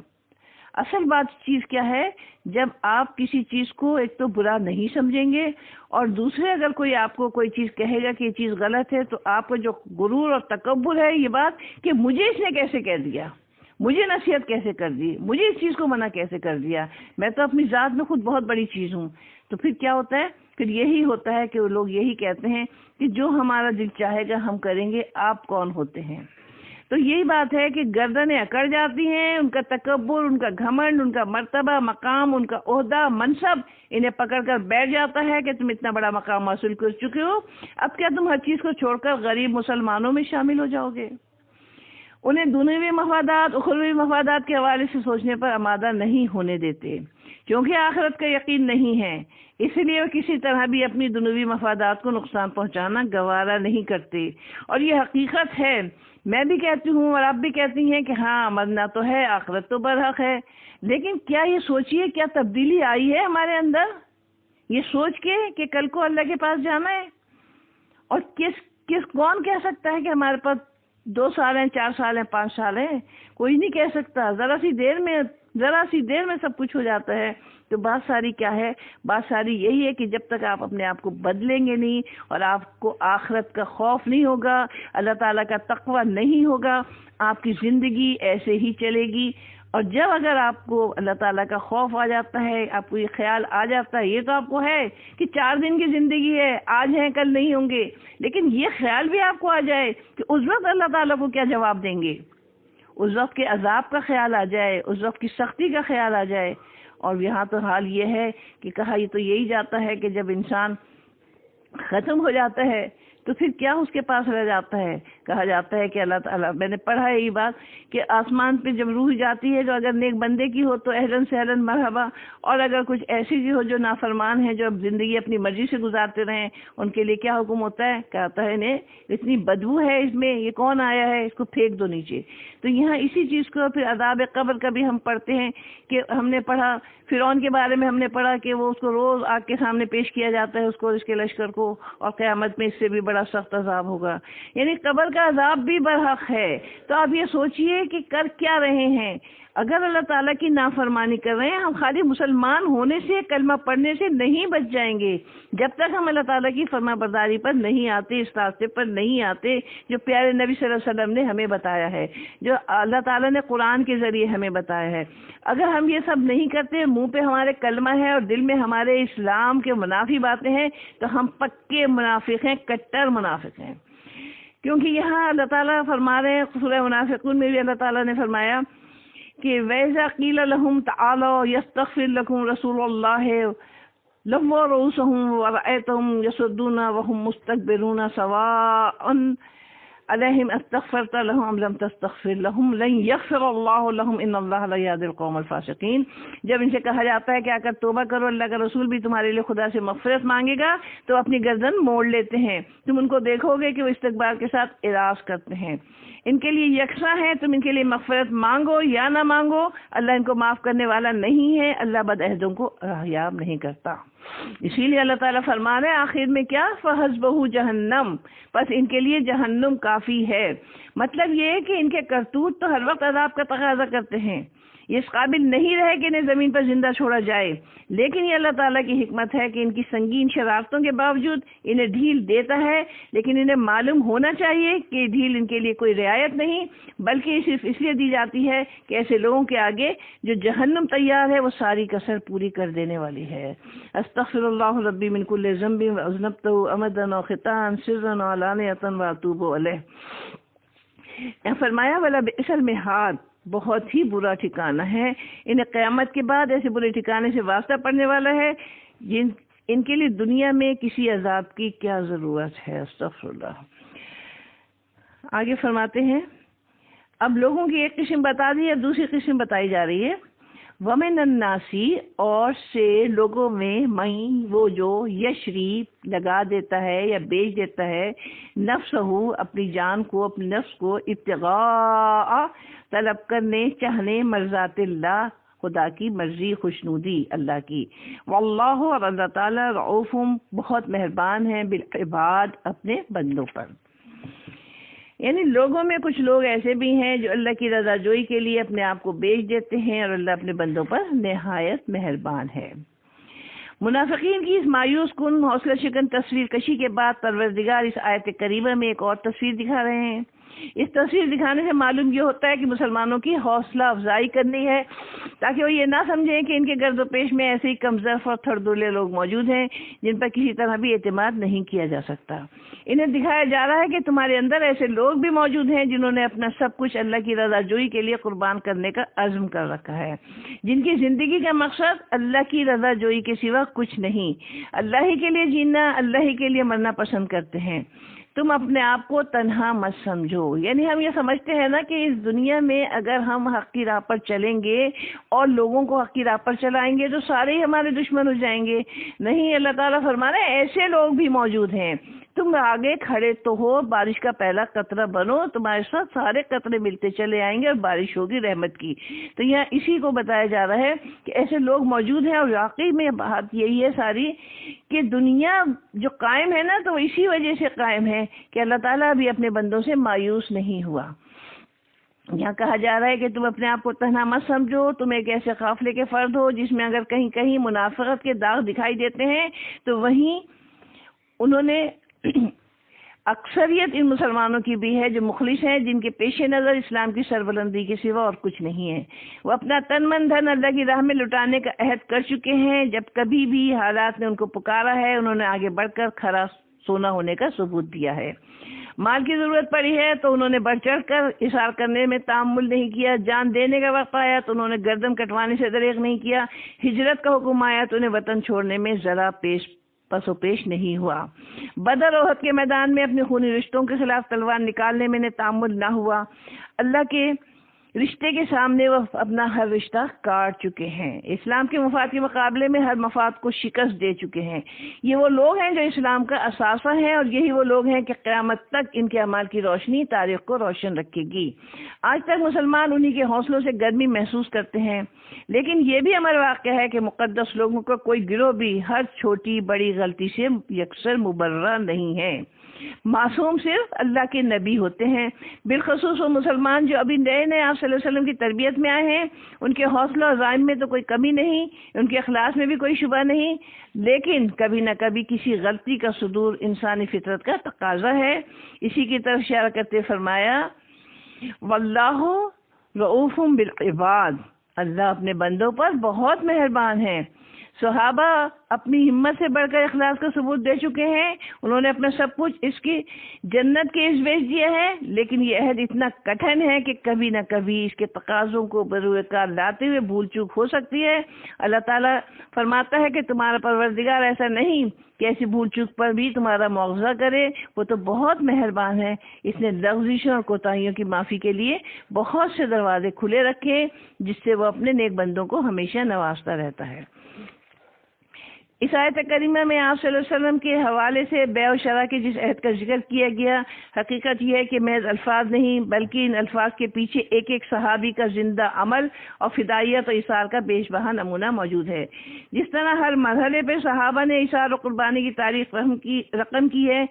اصل بات چیز کیا ہے، جب آپ کسی چیز کو ایک تو برا نہیں سمجھیں گے، اور دوسرے اگر کوئی آپ کو کوئی چیز کہے گا کہ یہ چیز غلط ہے، تو آپ کو جو غرور اور تکبر ہے، یہ بات کہ مجھے اس نے کیسے کہہ دیا، مجھے نصیحت کیسے کر دی، مجھے اس چیز کو منع کیسے کر دیا، میں تو اپنی ذات میں خود بہت بڑی چیز ہوں۔ تو پھر کیا ہوتا ہے؟ پھر یہی ہوتا ہے کہ وہ لوگ یہی کہتے ہیں کہ جو ہمارا دل چاہے گا ہم کریں گے، آپ کون ہوتے ہیں؟ تو یہی بات ہے کہ گردنیں اکڑ جاتی ہیں، ان کا تکبر، ان کا گھمنڈ، ان کا مرتبہ، مقام، ان کا عہدہ، منصب انہیں پکڑ کر بیٹھ جاتا ہے کہ تم اتنا بڑا مقام حاصل کر چکے ہو، اب کیا تم ہر چیز کو چھوڑ کر غریب مسلمانوں میں شامل ہو جاؤ گے؟ انہیں دنیوی مفادات، اخروی مفادات کے حوالے سے سوچنے پر آمادہ نہیں ہونے دیتے، کیونکہ آخرت کا یقین نہیں ہے، اس لیے وہ کسی طرح بھی اپنی دنیوی مفادات کو نقصان پہنچانا گوارا نہیں کرتے۔ اور یہ حقیقت ہے، میں بھی کہتی ہوں اور آپ بھی کہتی ہیں کہ ہاں مرنا تو ہے، آخرت تو برحق ہے، لیکن کیا یہ سوچیے کیا تبدیلی آئی ہے ہمارے اندر، یہ سوچ کے کہ کل کو اللہ کے پاس جانا ہے؟ اور کون کہہ سکتا ہے کہ ہمارے پاس 2 سال ہیں، 4 سال ہیں، 5 سال ہیں؟ کوئی نہیں کہہ سکتا، ذرا سی دیر میں سب کچھ ہو جاتا ہے۔ تو بات ساری کیا ہے؟ بات ساری یہی ہے کہ جب تک آپ اپنے آپ کو بدلیں گے نہیں، اور آپ کو آخرت کا خوف نہیں ہوگا، اللہ تعالیٰ کا تقوی نہیں ہوگا، آپ کی زندگی ایسے ہی چلے گی۔ اور جب اگر آپ کو اللہ تعالیٰ کا خوف آ جاتا ہے، آپ کو یہ خیال آ جاتا ہے، یہ تو آپ کو ہے کہ 4 دن کی زندگی ہے، آج ہیں کل نہیں ہوں گے، لیکن یہ خیال بھی آپ کو آ جائے کہ اس وقت اللہ تعالیٰ کو کیا جواب دیں گے، اس وقت کے عذاب کا خیال آ جائے، اس وقت کی سختی کا خیال آ جائے۔ اور یہاں تو حال یہ ہے کہ کہا یہ تو یہی جاتا ہے کہ جب انسان ختم ہو جاتا ہے تو پھر کیا اس کے پاس رہ جاتا ہے؟ کہا جاتا ہے کہ اللہ تعالیٰ، میں نے پڑھا ہے یہ بات کہ آسمان پہ جب روح جاتی ہے تو اگر نیک بندے کی ہو تو اہلاً سہلاً مرحبا، اور اگر کچھ ایسی بھی ہو جو نافرمان ہیں، جو اب زندگی اپنی مرضی سے گزارتے رہیں، ان کے لیے کیا حکم ہوتا ہے؟ کہتا ہے انہیں اتنی بدبو ہے اس میں، یہ کون آیا ہے، اس کو پھینک دو نیچے۔ تو یہاں اسی چیز کو پھر عذاب قبر کا بھی ہم پڑھتے ہیں کہ ہم نے پڑھا فرعون کے بارے میں، ہم نے پڑھا کہ وہ اس کو روز آگ کے سامنے پیش کیا جاتا ہے، اس کو، اس کے لشکر کو، اور قیامت میں اس سے بھی بڑا سخت عذاب ہوگا۔ یعنی قبر کا عذاب بھی برحق ہے۔ تو آپ یہ سوچئے کہ کر کیا رہے ہیں؟ اگر اللہ تعالیٰ کی نافرمانی کر رہے ہیں، ہم خالی مسلمان ہونے سے، کلمہ پڑھنے سے نہیں بچ جائیں گے جب تک ہم اللہ تعالیٰ کی فرما برداری پر نہیں آتے، اس راستے پر نہیں آتے جو پیارے نبی صلی اللہ علیہ وسلم نے ہمیں بتایا ہے، جو اللہ تعالیٰ نے قرآن کے ذریعے ہمیں بتایا ہے۔ اگر ہم یہ سب نہیں کرتے، منہ پہ ہمارے کلمہ ہے اور دل میں ہمارے اسلام کے منافی باتیں ہیں، تو ہم پکے منافق ہیں، کٹر منافق ہیں۔ کیونکہ یہاں اللہ تعالیٰ فرما رہے ہیں، سورہ منافقون میں بھی اللہ تعالیٰ نے فرمایا کہ وَإِذَا قِيلَ لَهُمْ تَعَالَوْا يَسْتَغْفِرْ لَكُمْ رَسُولُ اللَّهِ لَوَّوْا رُءُوسَهُمْ وَرَأَيْتَهُمْ يَصُدُّونَ وَهُمْ مُسْتَكْبِرُونَ سَوَاءٌ عَلَيْهِمْ أَسْتَغْفَرْتَ لَهُمْ أَمْ لَمْ تَسْتَغْفِرْ لَهُمْ لَن يَغْفِرَ اللَّهُ لَهُمْ إِنَّ اللَّهَ لَا يَهْدِي الْقَوْمَ الْفَاسِقِينَ۔ جب ان سے کہا جاتا ہے کہ آ کر توبہ کرو، اللہ کا رسول بھی تمہارے لیے خدا سے مغفرت مانگے گا، تو اپنی گردن موڑ لیتے ہیں۔ تم ان کو دیکھو گے کہ وہ استکبار کے ساتھ اعراض کرتے ہیں۔ ان کے لیے یکساں ہے، تم ان کے لیے مغفرت مانگو یا نہ مانگو، اللہ ان کو معاف کرنے والا نہیں ہے، اللہ بدعہدوں کو راہیاب نہیں کرتا۔ اسی لیے اللہ تعالیٰ فرما رہے ہیں آخر میں کیا؟ فَحَسْبُهُ جہنم، بس ان کے لیے جہنم کافی ہے۔ مطلب یہ ہے کہ ان کے کرتوت تو ہر وقت عذاب کا تقاضا کرتے ہیں، یہ اس قابل نہیں رہے کہ انہیں زمین پر زندہ چھوڑا جائے، لیکن یہ اللہ تعالیٰ کی حکمت ہے کہ ان کی سنگین شرارتوں کے باوجود انہیں ڈھیل دیتا ہے، لیکن انہیں معلوم ہونا چاہیے کہ ڈھیل ان کے لیے کوئی رعایت نہیں، بلکہ صرف اس لیے دی جاتی ہے کہ ایسے لوگوں کے آگے جو جہنم تیار ہے وہ ساری کسر پوری کر دینے والی ہے۔ استغفر اللہ ربی من کل ذنب واذنبتہ عمدا وخطأ سرا وعلانیۃ واتوب الیہ۔ فرمایا ولا بئس المہاد، بہت ہی برا ٹھکانہ ہے، انہیں قیامت کے بعد ایسے برے ٹھکانے سے واسطہ پڑنے والا ہے ان کے لیے دنیا میں کسی عذاب کی کیا ضرورت ہے۔ استغفر اللہ۔ آگے فرماتے ہیں اب لوگوں کی ایک قسم بتا دی ہے، دوسری قسم بتائی جا رہی ہے۔ وَمِنَ النَّاسِ، اور سے لوگوں میں، وہ جو یشری لگا دیتا ہے یا بیچ دیتا ہے، نفسہ اپنی جان کو، اپنی نفس کو، ابتغاء طلب کرنے، چاہنے، مرضات اللہ، خدا کی مرضی، خوشنودی اللہ کی، واللہ، اور اللہ تعالیٰ، رعوف، بہت مہربان ہے، بالعباد، اپنے بندوں پر۔ یعنی لوگوں میں کچھ لوگ ایسے بھی ہیں جو اللہ کی رضا جوئی کے لیے اپنے آپ کو بیچ دیتے ہیں، اور اللہ اپنے بندوں پر نہایت مہربان ہے۔ منافقین کی اس مایوس کن، حوصلہ شکن تصویر کشی کے بعد پروردگار اس آیت کریمہ میں ایک اور تصویر دکھا رہے ہیں۔ اس تصویر دکھانے سے معلوم یہ ہوتا ہے کہ مسلمانوں کی حوصلہ افزائی کرنی ہے، تاکہ وہ یہ نہ سمجھیں کہ ان کے گرد و پیش میں ایسے ہی کمزور اور تھڑدولے لوگ موجود ہیں جن پر کسی طرح بھی اعتماد نہیں کیا جا سکتا۔ انہیں دکھایا جا رہا ہے کہ تمہارے اندر ایسے لوگ بھی موجود ہیں جنہوں نے اپنا سب کچھ اللہ کی رضا جوئی کے لیے قربان کرنے کا عزم کر رکھا ہے، جن کی زندگی کا مقصد اللہ کی رضا جوئی کے سوا کچھ نہیں، اللہ ہی کے لیے جینا، اللہ ہی کے لیے مرنا پسند کرتے ہیں۔ تم اپنے آپ کو تنہا مت سمجھو۔ یعنی ہم یہ سمجھتے ہیں نا کہ اس دنیا میں اگر ہم حق کی راہ پر چلیں گے اور لوگوں کو حق کی راہ پر چلائیں گے تو سارے ہی ہمارے دشمن ہو جائیں گے۔ نہیں، اللہ تعالیٰ فرما رہے ہیں ایسے لوگ بھی موجود ہیں، تم آگے کھڑے تو ہو، بارش کا پہلا قطرہ بنو، تمہارے ساتھ سارے قطرے ملتے چلے آئیں گے اور بارش ہوگی رحمت کی۔ تو یہاں اسی کو بتایا جا رہا ہے کہ ایسے لوگ موجود ہیں، اور واقعی میں بات یہی ہے ساری کہ دنیا جو قائم ہے نا تو اسی وجہ سے قائم ہے کہ اللہ تعالیٰ بھی اپنے بندوں سے مایوس نہیں ہوا۔ یہاں کہا جا رہا ہے کہ تم اپنے آپ کو تنہا مت سمجھو، تم ایک ایسے قافلے کے فرد ہو جس میں اگر کہیں کہیں منافقت کے داغ دکھائی دیتے ہیں تو وہیں انہوں نے اکثریت ان مسلمانوں کی بھی ہے جو مخلص ہیں، جن کے پیش نظر اسلام کی سربلندی کے سوا اور کچھ نہیں ہے۔ وہ اپنا تن من دھن اللہ کی راہ میں لٹانے کا عہد کر چکے ہیں، جب کبھی بھی حالات نے ان کو پکارا ہے انہوں نے آگے بڑھ کر کھرا سونا ہونے کا ثبوت دیا ہے۔ مال کی ضرورت پڑی ہے تو انہوں نے بڑھ چڑھ کر اثار کرنے میں تامل نہیں کیا، جان دینے کا وقت آیا تو انہوں نے گردن کٹوانے سے دریغ نہیں کیا، ہجرت کا حکم آیا تو انہیں وطن چھوڑنے میں ذرا پیش پس و پیش نہیں ہوا۔ بدر اور احد کے میدان میں اپنے خونی رشتوں کے خلاف تلوار نکالنے میں تعامل نہ ہوا۔ اللہ کے رشتے کے سامنے وہ اپنا ہر رشتہ کاٹ چکے ہیں، اسلام کے مفاد کے مقابلے میں ہر مفاد کو شکست دے چکے ہیں۔ یہ وہ لوگ ہیں جو اسلام کا اثاثہ ہیں، اور یہی وہ لوگ ہیں کہ قیامت تک ان کے اعمال کی روشنی تاریخ کو روشن رکھے گی۔ آج تک مسلمان انہی کے حوصلوں سے گرمی محسوس کرتے ہیں، لیکن یہ بھی امر واقع ہے کہ مقدس لوگوں کا کوئی گروہ بھی ہر چھوٹی بڑی غلطی سے یکسر مبرہ نہیں ہے۔ معصوم صرف اللہ کے نبی ہوتے ہیں، بالخصوص وہ مسلمان جو ابھی نئے نئے آپ صلی اللہ علیہ وسلم کی تربیت میں آئے ہیں۔ ان کے حوصلہ اور عزائم میں تو کوئی کمی نہیں، ان کے اخلاص میں بھی کوئی شبہ نہیں، لیکن کبھی نہ کبھی کسی غلطی کا صدور انسانی فطرت کا تقاضا ہے۔ اسی کی طرف اشارہ کرتے فرمایا واللہ رؤوف بالعباد، اللہ اپنے بندوں پر بہت مہربان ہے۔ صحابہ اپنی ہمت سے بڑھ کر اخلاص کا ثبوت دے چکے ہیں، انہوں نے اپنا سب کچھ اس کی جنت کے عوض بیچ دیا ہے، لیکن یہ عہد اتنا کٹھن ہے کہ کبھی نہ کبھی اس کے تقاضوں کو بروئے کار لاتے ہوئے بھول چوک ہو سکتی ہے۔ اللہ تعالیٰ فرماتا ہے کہ تمہارا پروردگار ایسا نہیں کہ ایسی بھول چوک پر بھی تمہارا مواخذہ کرے، وہ تو بہت مہربان ہے، اس نے لغزشوں اور کوتاہیوں کی معافی کے لیے بہت سے دروازے کھلے رکھے، جس سے وہ اپنے نیک بندوں کو ہمیشہ نوازتا رہتا ہے۔ اس آیت کریمہ میں آپ صلی اللہ علیہ وسلم کے حوالے سے بیع و شرع کے جس عہد کا ذکر کیا گیا، حقیقت یہ ہے کہ محض الفاظ نہیں بلکہ ان الفاظ کے پیچھے ایک ایک صحابی کا زندہ عمل اور فدائیت و اثار کا بیش بہا نمونہ موجود ہے۔ جس طرح ہر مرحلے پہ صحابہ نے اثار و قربانی کی تاریخ رقم کی ہے،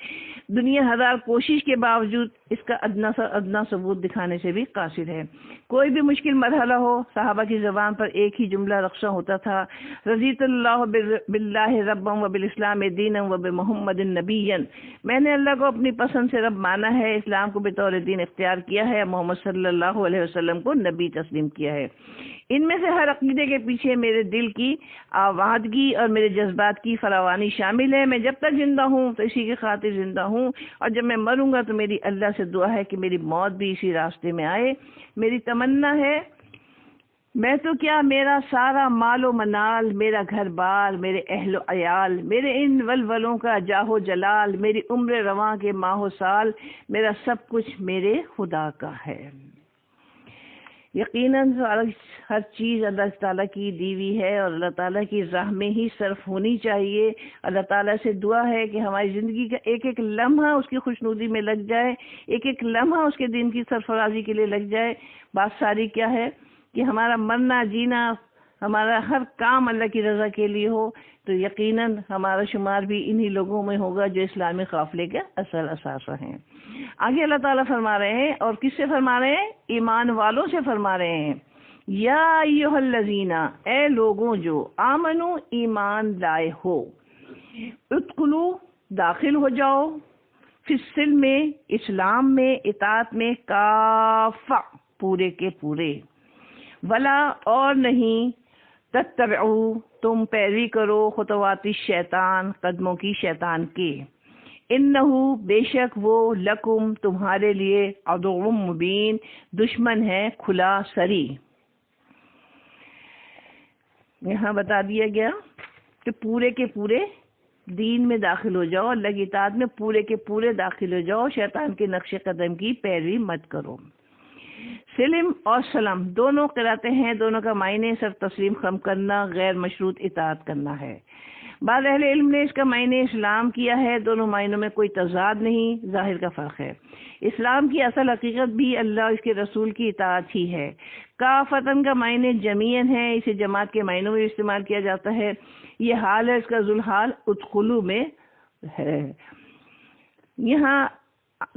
دنیا ہزار کوشش کے باوجود اس کا ادنا ثبوت دکھانے سے بھی قاصر ہے۔ کوئی بھی مشکل مرحلہ ہو، صحابہ کی زبان پر ایک ہی جملہ رقصہ ہوتا تھا، رضیت اللہ باللہ ربا و بالاسلام دینا و بمحمد نبیا، میں نے اللہ کو اپنی پسند سے رب مانا ہے، اسلام کو بطور دین اختیار کیا ہے، محمد صلی اللہ علیہ وسلم کو نبی تسلیم کیا ہے۔ ان میں سے ہر عقیدے کے پیچھے میرے دل کی آوادگی اور میرے جذبات کی فراوانی شامل ہے۔ میں جب تک زندہ ہوں تو اسی کی خاطر زندہ ہوں، اور جب میں مروں گا تو میری اللہ سے دعا ہے کہ میری موت بھی اسی راستے میں آئے۔ میری تمنا ہے میں تو کیا، میرا سارا مال و منال، میرا گھر بار، میرے اہل و عیال، میرے ان ولولوں کا جاہ و جلال، میری عمر رواں کے ماہ و سال، میرا سب کچھ میرے خدا کا ہے۔ یقیناً ہر چیز اللہ تعالیٰ کی دی ہوئی ہے، اور اللہ تعالیٰ کی راہ میں ہی صرف ہونی چاہیے۔ اللہ تعالیٰ سے دعا ہے کہ ہماری زندگی کا ایک ایک لمحہ اس کی خوشنودی میں لگ جائے، ایک ایک لمحہ اس کے دین کی سرفرازی کے لیے لگ جائے۔ بات ساری کیا ہے کہ ہمارا مرنا جینا، ہمارا ہر کام اللہ کی رضا کے لیے ہو، تو یقیناً ہمارا شمار بھی انہی لوگوں میں ہوگا جو اسلامی قافلے کے اصل اثاثہ ہیں۔ آگے اللہ تعالیٰ فرما رہے ہیں، اور کس سے فرما رہے ہیں؟ ایمان والوں سے فرما رہے ہیں۔ یا ایھا الذین، اے لوگوں جو آمنو ایمان لائے ہو، ادخلوا داخل ہو جاؤ، فی السلم میں، اسلام میں، اطاعت میں، کافہ پورے کے پورے، ولا اور نہیں، تتبعوا تم پیروی کرو، خطوات الشیطان قدموں کی شیطان کے، انہو بے شک وہ، لکم تمہارے لیے، عدو مبین دشمن ہے کھلا سری۔ یہاں بتا دیا گیا کہ پورے کے پورے دین میں داخل ہو جاؤ، اللہ کی اطاعت میں پورے کے پورے داخل ہو جاؤ، شیطان کے نقش قدم کی پیروی مت کرو۔ سلم اور سلم دونوں قراتیں ہیں، دونوں کا معنی سر تسلیم خم کرنا، غیر مشروط اطاعت کرنا ہے۔ بعض اہل علم نے اس کا معنی اسلام کیا ہے، دونوں معنوں میں کوئی تضاد نہیں، ظاہر کا فرق ہے۔ اسلام کی اصل حقیقت بھی اللہ اس کے رسول کی اطاعت ہی ہے۔ کافتن کا معنی جمیعن ہے، اسے جماعت کے معنوں میں استعمال کیا جاتا ہے۔ یہ حال ہے، اس کا ذوالحال ادخلوا میں ہے۔ یہاں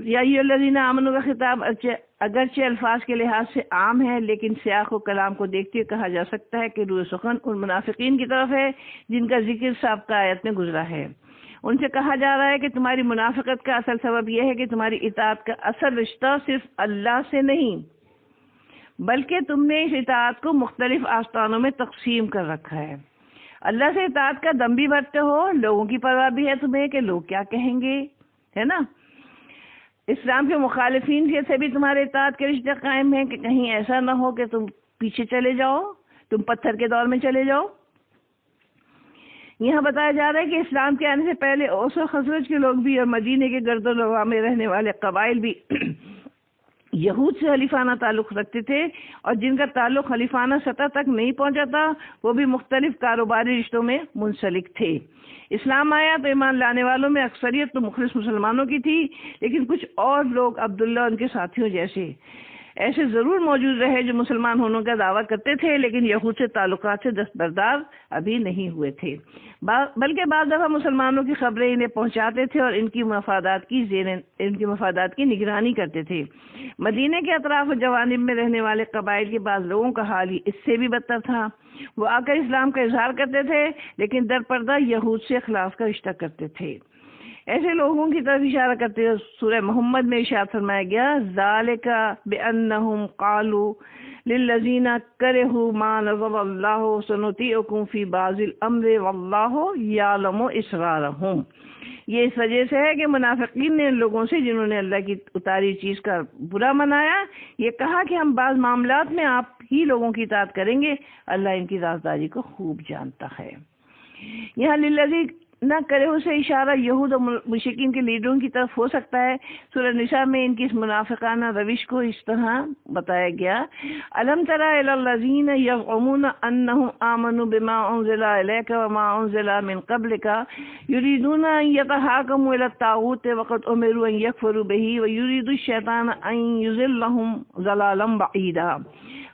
یا ایھا الذین آمنوا کا خطاب اگرچہ الفاظ کے لحاظ سے عام ہے، لیکن سیاق و کلام کو دیکھتے ہوئے کہا جا سکتا ہے کہ روح سخن ان منافقین کی طرف ہے جن کا ذکر سابقہ آیت میں گزرا ہے۔ ان سے کہا جا رہا ہے کہ تمہاری منافقت کا اصل سبب یہ ہے کہ تمہاری اطاعت کا اصل رشتہ صرف اللہ سے نہیں، بلکہ تم نے اس اطاعت کو مختلف آستانوں میں تقسیم کر رکھا ہے۔ اللہ سے اطاعت کا دم بھی بھرتے ہو، لوگوں کی پرواہ بھی ہے تمہیں کہ لوگ کیا کہیں گے، ہے نا۔ اسلام کے مخالفین سے بھی تمہارے اطاعت کے رشتے قائم ہیں کہ کہیں ایسا نہ ہو کہ تم پیچھے چلے جاؤ، تم پتھر کے دور میں چلے جاؤ۔ یہاں بتایا جا رہا ہے کہ اسلام کے آنے سے پہلے اوس و خزرج کے لوگ بھی اور مدینے کے گرد و نواح میں رہنے والے قبائل بھی یہود سے خلیفانہ تعلق رکھتے تھے، اور جن کا تعلق خلیفانہ سطح تک نہیں پہنچا تھا وہ بھی مختلف کاروباری رشتوں میں منسلک تھے۔ اسلام آیا تو ایمان لانے والوں میں اکثریت تو مخلص مسلمانوں کی تھی، لیکن کچھ اور لوگ عبداللہ ان کے ساتھیوں جیسے ایسے ضرور موجود رہے جو مسلمان ہونے کا دعویٰ کرتے تھے، لیکن یہود سے تعلقات سے دستبردار ابھی نہیں ہوئے تھے، بلکہ بعض دفعہ مسلمانوں کی خبریں انہیں پہنچاتے تھے اور ان کی مفادات کی نگرانی کرتے تھے۔ مدینے کے اطراف و جوانب میں رہنے والے قبائل کے بعض لوگوں کا حال ہی اس سے بھی بدتر تھا۔ وہ آ کر اسلام کا اظہار کرتے تھے، لیکن در پردہ یہود سے اخلاص کا رشتہ کرتے تھے۔ ایسے لوگوں کی طرف اشارہ کرتے ہوئے سورہ محمد میں ارشاد فرمایا گیا، ذالک بانہم قالوا للذین کرہوا ما نزل اللہ سنطیعکم فی بعض الامر واللہ یعلم اسرارہم۔ یہ اس وجہ سے ہے کہ منافقین نے ان لوگوں سے جنہوں نے اللہ کی اتاری چیز کا برا منایا یہ کہا کہ ہم بعض معاملات میں آپ ہی لوگوں کی اطاعت کریں گے، اللہ ان کی رازداری کو خوب جانتا ہے۔ یہاں للذین نہ کرے اسے اشارہ یہود اور مشرکین کے لیڈروں کی طرف ہو سکتا ہے۔ سورہ نساء میں ان کی اس منافقانہ روش کو اس طرح بتایا گیا، الم تر الی الذین یزعمون انہم آمنوا بما انزل الیک وما انزل من قبلک یریدون ان یتحاکموا الی الطاغوت وقد امروا ان یکفروا بہ ویرید الشیطان ان یضلهم ضلالا بعیدا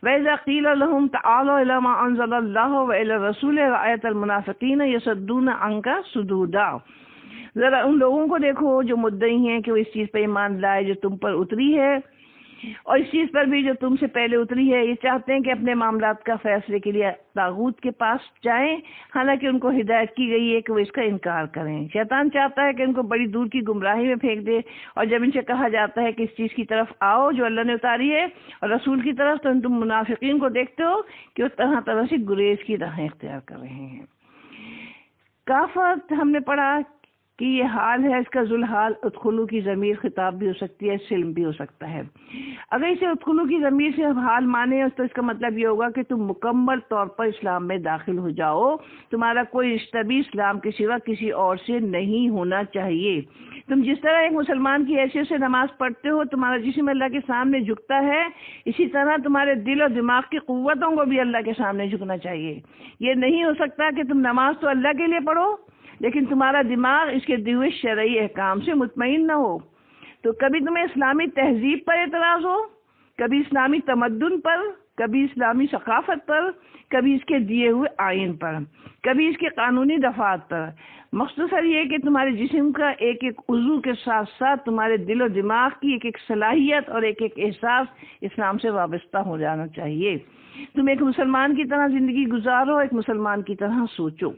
وَإِذَا قِيلَ لَهُمْ تَعَالَوْا إِلَىٰ مَا أَنزَلَ اللَّهُ وَإِلَى الرَّسُولِ رَأَيْتَ الْمُنَافِقِينَ يَصُدُّونَ عَنكَ صُدُودًا۔ ذرا ان لوگوں کو دیکھو جو مدعی ہیں کہ وہ اس چیز پہ ایمان لائے جو تم پر اتری ہے، اور اس چیز پر بھی جو تم سے پہلے اتری ہے، یہ چاہتے ہیں کہ اپنے معاملات کا فیصلے کے لیے طاغوت کے پاس جائیں، حالانکہ ان کو ہدایت کی گئی ہے کہ وہ اس کا انکار کریں۔ شیطان چاہتا ہے کہ ان کو بڑی دور کی گمراہی میں پھینک دے، اور جب ان سے کہا جاتا ہے کہ اس چیز کی طرف آؤ جو اللہ نے اتاری ہے اور رسول کی طرف، تو تم منافقین کو دیکھتے ہو کہ وہ طرح طرح سے گریز کی راہیں اختیار کر رہے ہیں۔ کافت ہم نے پڑھا کہ یہ حال ہے، اس کا ذوالحال ادخلو کی ضمیر خطاب بھی ہو سکتی ہے، سلم بھی ہو سکتا ہے۔ اگر اسے ادخلو کی ضمیر سے حال مانے تو اس کا مطلب یہ ہوگا کہ تم مکمل طور پر اسلام میں داخل ہو جاؤ، تمہارا کوئی رشتہ بھی اسلام کے سوا کسی اور سے نہیں ہونا چاہیے۔ تم جس طرح ایک مسلمان کی حیثیت سے نماز پڑھتے ہو، تمہارا جسم اللہ کے سامنے جھکتا ہے، اسی طرح تمہارے دل اور دماغ کی قوتوں کو بھی اللہ کے سامنے جھکنا چاہیے۔ یہ نہیں ہو سکتا کہ تم نماز تو اللہ کے لیے پڑھو لیکن تمہارا دماغ اس کے دیے ہوئے شرعی احکام سے مطمئن نہ ہو۔ تو کبھی تمہیں اسلامی تہذیب پر اعتراض ہو، کبھی اسلامی تمدن پر، کبھی اسلامی ثقافت پر، کبھی اس کے دیے ہوئے آئین پر، کبھی اس کے قانونی دفعات پر۔ مختصر یہ کہ تمہارے جسم کا ایک ایک عضو کے ساتھ ساتھ تمہارے دل و دماغ کی ایک ایک صلاحیت اور ایک ایک احساس اسلام سے وابستہ ہو جانا چاہیے۔ تم ایک مسلمان کی طرح زندگی گزارو، ایک مسلمان کی طرح سوچو۔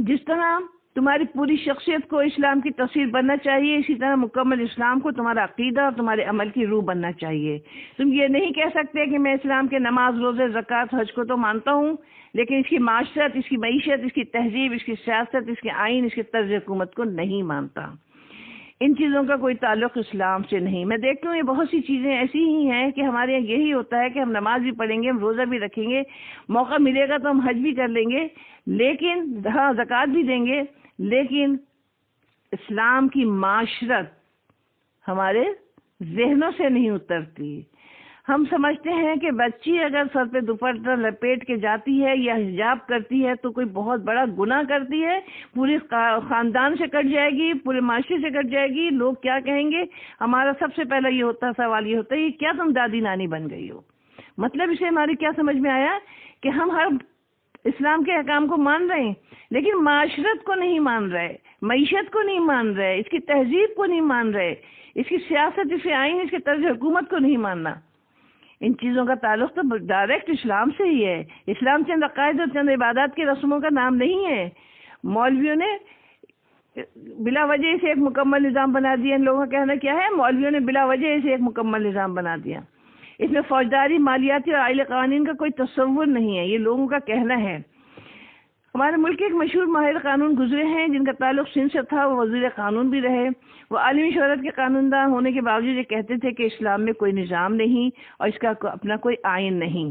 جس طرح تمہاری پوری شخصیت کو اسلام کی تصویر بننا چاہیے، اسی طرح مکمل اسلام کو تمہارا عقیدہ اور تمہارے عمل کی روح بننا چاہیے۔ تم یہ نہیں کہہ سکتے کہ میں اسلام کے نماز، روزے، زکوٰۃ، حج کو تو مانتا ہوں، لیکن اس کی معاشرت، اس کی معیشت، اس کی تہذیب، اس کی سیاست، اس کے آئین، اس کے طرز حکومت کو نہیں مانتا۔ ان چیزوں کا کوئی تعلق اسلام سے نہیں۔ میں دیکھتی ہوں یہ بہت سی چیزیں ایسی ہی ہیں کہ ہمارے یہاں یہی ہوتا ہے کہ ہم نماز بھی پڑھیں گے، ہم روزہ بھی رکھیں گے، موقع ملے گا تو ہم حج بھی کر لیں گے، لیکن ہاں زکوٰۃ بھی دیں گے، لیکن اسلام کی معاشرت ہمارے ذہنوں سے نہیں اترتی۔ ہم سمجھتے ہیں کہ بچی اگر سر پہ دوپٹہ لپیٹ کے جاتی ہے یا حجاب کرتی ہے تو کوئی بہت بڑا گناہ کرتی ہے، پورے خاندان سے کٹ جائے گی، پورے معاشرے سے کٹ جائے گی، لوگ کیا کہیں گے۔ ہمارا سب سے پہلا یہ ہوتا سوال یہ ہوتا ہے کیا تم دادی نانی بن گئی ہو؟ مطلب اسے ہماری کیا سمجھ میں آیا کہ ہم ہر اسلام کے احکام کو مان رہے ہیں لیکن معاشرت کو نہیں مان رہے، معیشت کو نہیں مان رہے، اس کی تہذیب کو نہیں مان رہے، اس کی سیاست، اس کے آئین، اس کے طرز حکومت کو نہیں ماننا۔ ان چیزوں کا تعلق تو ڈائریکٹ اسلام سے ہی ہے۔ اسلام چند عقائد اور چند عبادات کی رسموں کا نام نہیں ہے۔ مولویوں نے بلا وجہ سے ایک مکمل نظام بنا دیا۔ ان لوگوں کا کہنا کیا ہے؟ مولویوں نے بلا وجہ سے ایک مکمل نظام بنا دیا۔ اس میں فوجداری، مالیاتی اور آئلی قوانین کا کوئی تصور نہیں ہے، یہ لوگوں کا کہنا ہے۔ ہمارے ملک کے ایک مشہور ماہر قانون گزرے ہیں جن کا تعلق سندھ سے تھا، وہ وزیر قانون بھی رہے۔ وہ عالمی شہرت کے قانون دان ہونے کے باوجود یہ کہتے تھے کہ اسلام میں کوئی نظام نہیں اور اس کا اپنا کوئی آئین نہیں۔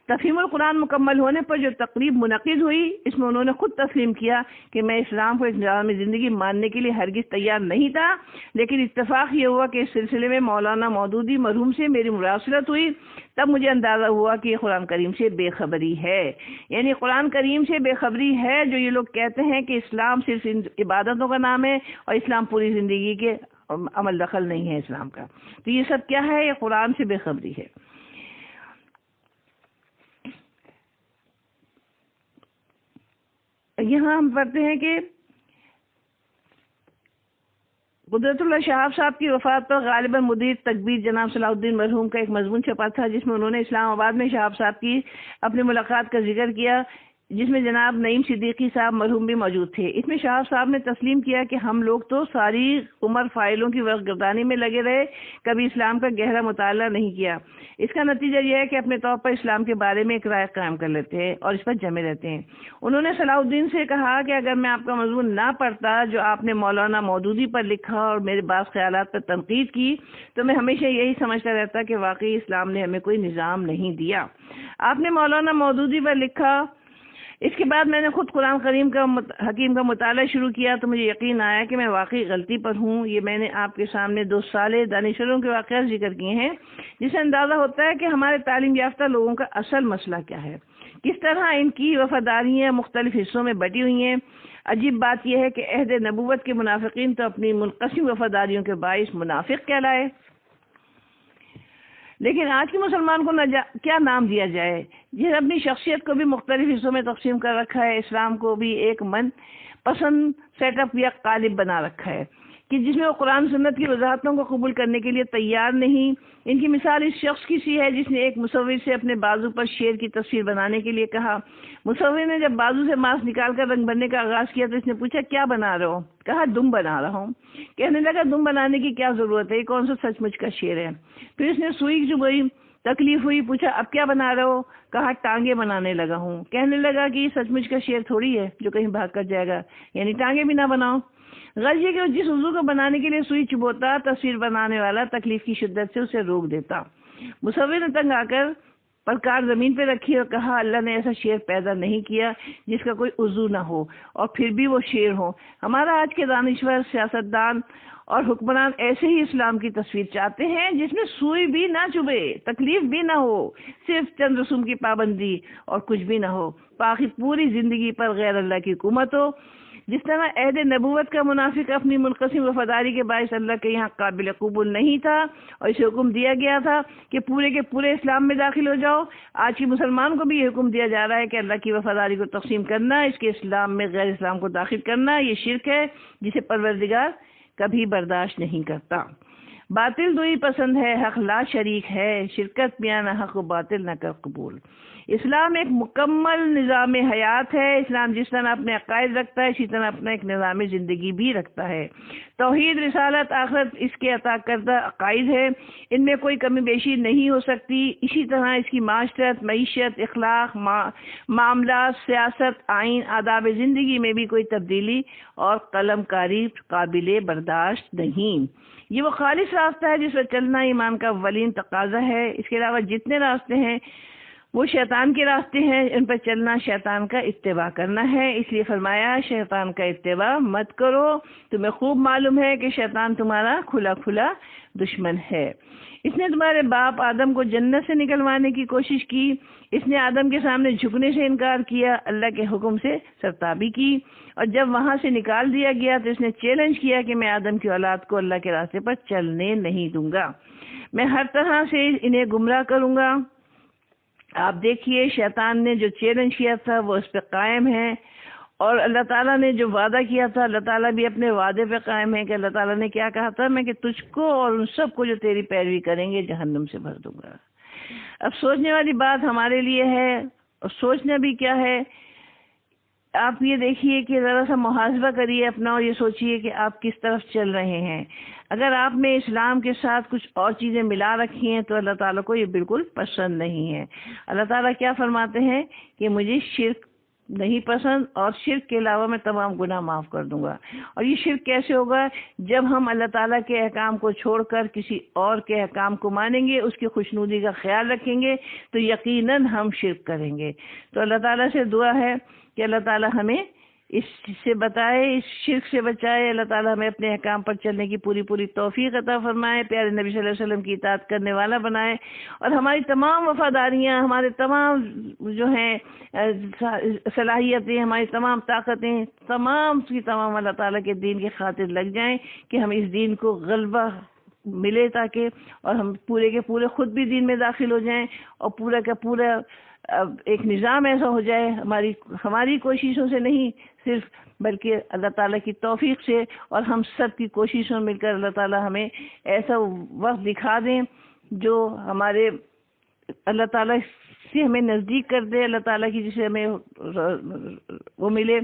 تفہیم القرآن مکمل ہونے پر جو تقریب منعقد ہوئی اس میں انہوں نے خود تسلیم کیا کہ میں اسلام کو ایک نظام زندگی ماننے کے لیے ہرگز تیار نہیں تھا، لیکن اتفاق یہ ہوا کہ اس سلسلے میں مولانا مودودی مرحوم سے میری مراسلت ہوئی، تب مجھے اندازہ ہوا کہ یہ قرآن کریم سے بے خبری ہے. یعنی قرآن کریم سے بے خبری ہے جو یہ لوگ کہتے ہیں کہ اسلام صرف عبادتوں کا نام ہے اور اسلام پوری زندگی کے عمل دخل نہیں ہے اسلام کا. تو یہ سب کیا ہے؟ یہ قرآن سے بے خبری ہے. یہاں ہم پڑھتے ہیں کہ قدرت اللہ شہاب صاحب کی وفات پر غالباً مدیر تکبیر جناب صلاح الدین مرحوم کا ایک مضمون چھپا تھا جس میں انہوں نے اسلام آباد میں شہاب صاحب کی اپنی ملاقات کا ذکر کیا، جس میں جناب نعیم صدیقی صاحب مرحوم بھی موجود تھے. اس میں شہاب صاحب نے تسلیم کیا کہ ہم لوگ تو ساری عمر فائلوں کی ورق گردانی میں لگے رہے، کبھی اسلام کا گہرا مطالعہ نہیں کیا. اس کا نتیجہ یہ ہے کہ اپنے طور پر اسلام کے بارے میں ایک رائے قائم کر لیتے ہیں اور اس پر جمے رہتے ہیں. انہوں نے صلاح الدین سے کہا کہ اگر میں آپ کا مضمون نہ پڑھتا جو آپ نے مولانا مودودی پر لکھا اور میرے بعض خیالات پر تنقید کی تو میں ہمیشہ یہی سمجھتا رہتا کہ واقعی اسلام نے ہمیں کوئی نظام نہیں دیا. آپ نے مولانا مودودی پر لکھا. اس کے بعد میں نے خود قرآن کریم کا حکیم کا مطالعہ شروع کیا تو مجھے یقین آیا کہ میں واقعی غلطی پر ہوں. یہ میں نے آپ کے سامنے 2 سالے دانشوروں کے واقعات ذکر کیے ہیں جس سے اندازہ ہوتا ہے کہ ہمارے تعلیم یافتہ لوگوں کا اصل مسئلہ کیا ہے، کس طرح ان کی وفاداریاں مختلف حصوں میں بٹی ہوئی ہیں. عجیب بات یہ ہے کہ عہد نبوت کے منافقین تو اپنی منقسم وفاداریوں کے باعث منافق کہلائے، لیکن آج کے مسلمان کو کیا نام دیا جائے جس اپنی شخصیت کو بھی مختلف حصوں میں تقسیم کر رکھا ہے، اسلام کو بھی ایک من پسند سیٹ اپ یا قالب بنا رکھا ہے کہ جس میں وہ قرآن سنت کی وضاحتوں کو قبول کرنے کے لیے تیار نہیں. ان کی مثال اس شخص کی سی ہے جس نے ایک مصور سے اپنے بازو پر شیر کی تصویر بنانے کے لیے کہا. مصور نے جب بازو سے ماس نکال کر رنگ بھرنے کا آغاز کیا تو اس نے پوچھا کیا بنا رہے ہو؟ کہا دم بنا رہا ہوں. کہنے لگا دم بنانے کی کیا ضرورت ہے، یہ کون سا سچ مچ کا شیر ہے؟ پھر اس نے سوئی چبھائی، تکلیف ہوئی، پوچھا اب کیا بنا رہے ہو؟ کہا ٹانگے بنانے لگا ہوں. کہنے لگا کہ یہ سچ مچ کا شیر تھوڑی ہے جو کہیں بھاگ کر جائے گا، یعنی ٹانگے بھی نہ بناؤ. غرض یہ کہ جس عضو کو بنانے کے لیے سوئی چبوتا تصویر بنانے والا تکلیف کی شدت سے اسے روک دیتا. مصور نے تنگ آ کر پرکار زمین پہ رکھی اور کہا اللہ نے ایسا شیر پیدا نہیں کیا جس کا کوئی عضو نہ ہو اور پھر بھی وہ شیر ہو. ہمارا آج کے دانشور، سیاستدان اور حکمران ایسے ہی اسلام کی تصویر چاہتے ہیں جس میں سوئی بھی نہ چبھے، تکلیف بھی نہ ہو، صرف چند رسوم کی پابندی اور کچھ بھی نہ ہو، باقی پوری زندگی پر غیر اللہ کی حکومت ہو. جس طرح عہد نبوت کا منافق اپنی منقسم وفاداری کے باعث اللہ کے یہاں قابل قبول نہیں تھا اور اسے حکم دیا گیا تھا کہ پورے کے پورے اسلام میں داخل ہو جاؤ، آج کے مسلمان کو بھی یہ حکم دیا جا رہا ہے کہ اللہ کی وفاداری کو تقسیم کرنا، اس کے اسلام میں غیر اسلام کو داخل کرنا یہ شرک ہے جسے پروردگار کبھی برداشت نہیں کرتا. باطل دوئی پسند ہے، حق لا شریک ہے، شرکت بیان حق و باطل نہ کر قبول. اسلام ایک مکمل نظام حیات ہے. اسلام جس طرح اپنے عقائد رکھتا ہے اسی طرح اپنا ایک نظام زندگی بھی رکھتا ہے. توحید، رسالت، آخرت اس کے عطا کردہ عقائد ہے، ان میں کوئی کمی بیشی نہیں ہو سکتی. اسی طرح اس کی معاشرت، معیشت، اخلاق، معاملات، سیاست، آئین، آداب زندگی میں بھی کوئی تبدیلی اور قلم کاری قابل برداشت نہیں. یہ وہ خالص راستہ ہے جس پر چلنا ایمان کا اولین تقاضا ہے. اس کے علاوہ جتنے راستے ہیں وہ شیطان کے راستے ہیں، ان پر چلنا شیطان کا اتباع کرنا ہے. اس لیے فرمایا شیطان کا اتباع مت کرو، تمہیں خوب معلوم ہے کہ شیطان تمہارا کھلا کھلا دشمن ہے. اس نے تمہارے باپ آدم کو جنت سے نکلوانے کی کوشش کی. اس نے آدم کے سامنے جھکنے سے انکار کیا، اللہ کے حکم سے سرتابی کی، اور جب وہاں سے نکال دیا گیا تو اس نے چیلنج کیا کہ میں آدم کی اولاد کو اللہ کے راستے پر چلنے نہیں دوں گا، میں ہر طرح سے انہیں گمراہ کروں گا. آپ دیکھیے شیطان نے جو چیلنج کیا تھا وہ اس پہ قائم ہے، اور اللہ تعالیٰ نے جو وعدہ کیا تھا اللہ تعالیٰ بھی اپنے وعدے پہ قائم ہے کہ اللہ تعالیٰ نے کیا کہا تھا، میں کہ تجھ کو اور ان سب کو جو تیری پیروی کریں گے جہنم سے بھر دوں گا. اب سوچنے والی بات ہمارے لیے ہے، اور سوچنا بھی کیا ہے. آپ یہ دیکھیے کہ ذرا سا محاسبہ کریے اپنا اور یہ سوچئے کہ آپ کس طرف چل رہے ہیں. اگر آپ نے اسلام کے ساتھ کچھ اور چیزیں ملا رکھی ہیں تو اللہ تعالیٰ کو یہ بالکل پسند نہیں ہے. اللہ تعالیٰ کیا فرماتے ہیں کہ مجھے شرک نہیں پسند، اور شرک کے علاوہ میں تمام گناہ معاف کر دوں گا۔ اور یہ شرک کیسے ہوگا؟ جب ہم اللہ تعالیٰ کے احکام کو چھوڑ کر کسی اور کے احکام کو مانیں گے، اس کی خوشنودی کا خیال رکھیں گے، تو یقیناً ہم شرک کریں گے۔ تو اللہ تعالیٰ سے دعا ہے کہ اللہ تعالیٰ ہمیں اس سے بتائے، اس شرک سے بچائے، اللہ تعالیٰ ہمیں اپنے احکام پر چلنے کی پوری توفیق عطا فرمائے، پیارے نبی صلی اللہ علیہ وسلم کی اطاعت کرنے والا بنائے، اور ہماری تمام وفاداریاں، ہمارے تمام جو ہیں صلاحیتیں، ہماری تمام طاقتیں، تمام کی تمام اللہ تعالیٰ کے دین کی خاطر لگ جائیں کہ ہم اس دین کو غلبہ ملے، تاکہ اور ہم پورے کے پورے خود بھی دین میں داخل ہو جائیں، اور پورا کا پورا ایک نظام ایسا ہو جائے، ہماری کوششوں سے نہیں صرف، بلکہ اللہ تعالیٰ کی توفیق سے، اور ہم سب کی کوششوں مل کر اللہ تعالیٰ ہمیں ایسا وقت دکھا دیں جو ہمارے اللہ تعالیٰ سے ہمیں نزدیک کر دے، اللہ تعالیٰ کی جسے ہمیں وہ ملے،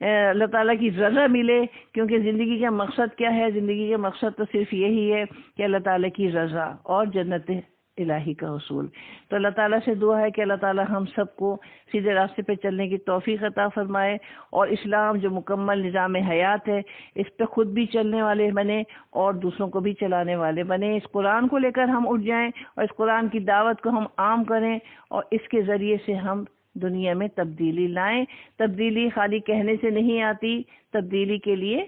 اللہ تعالیٰ کی رضا ملے، کیونکہ زندگی کا مقصد کیا ہے؟ زندگی کا مقصد تو صرف یہی ہے کہ اللہ تعالیٰ کی رضا اور جنت الہی کا حصول۔ تو اللہ تعالیٰ سے دعا ہے کہ اللہ تعالیٰ ہم سب کو سیدھے راستے پہ چلنے کی توفیق عطا فرمائے، اور اسلام جو مکمل نظام حیات ہے اس پہ خود بھی چلنے والے بنے اور دوسروں کو بھی چلانے والے بنے۔ اس قرآن کو لے کر ہم اٹھ جائیں، اور اس قرآن کی دعوت کو ہم عام کریں، اور اس کے ذریعے سے ہم دنیا میں تبدیلی لائیں۔ تبدیلی خالی کہنے سے نہیں آتی، تبدیلی کے لیے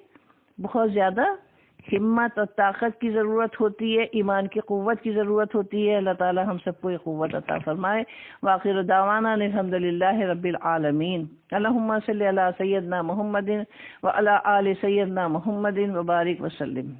بہت زیادہ ہمت اور طاقت کی ضرورت ہوتی ہے، ایمان کی قوت کی ضرورت ہوتی ہے۔ اللہ تعالی ہم سب کو یہ قوت عطا فرمائے۔ وآخر دعوانا الحمدللہ رب العالمین۔ اللہم صلی علی سیدنا محمد وعلی آل سیدنا محمد وبارک وسلم۔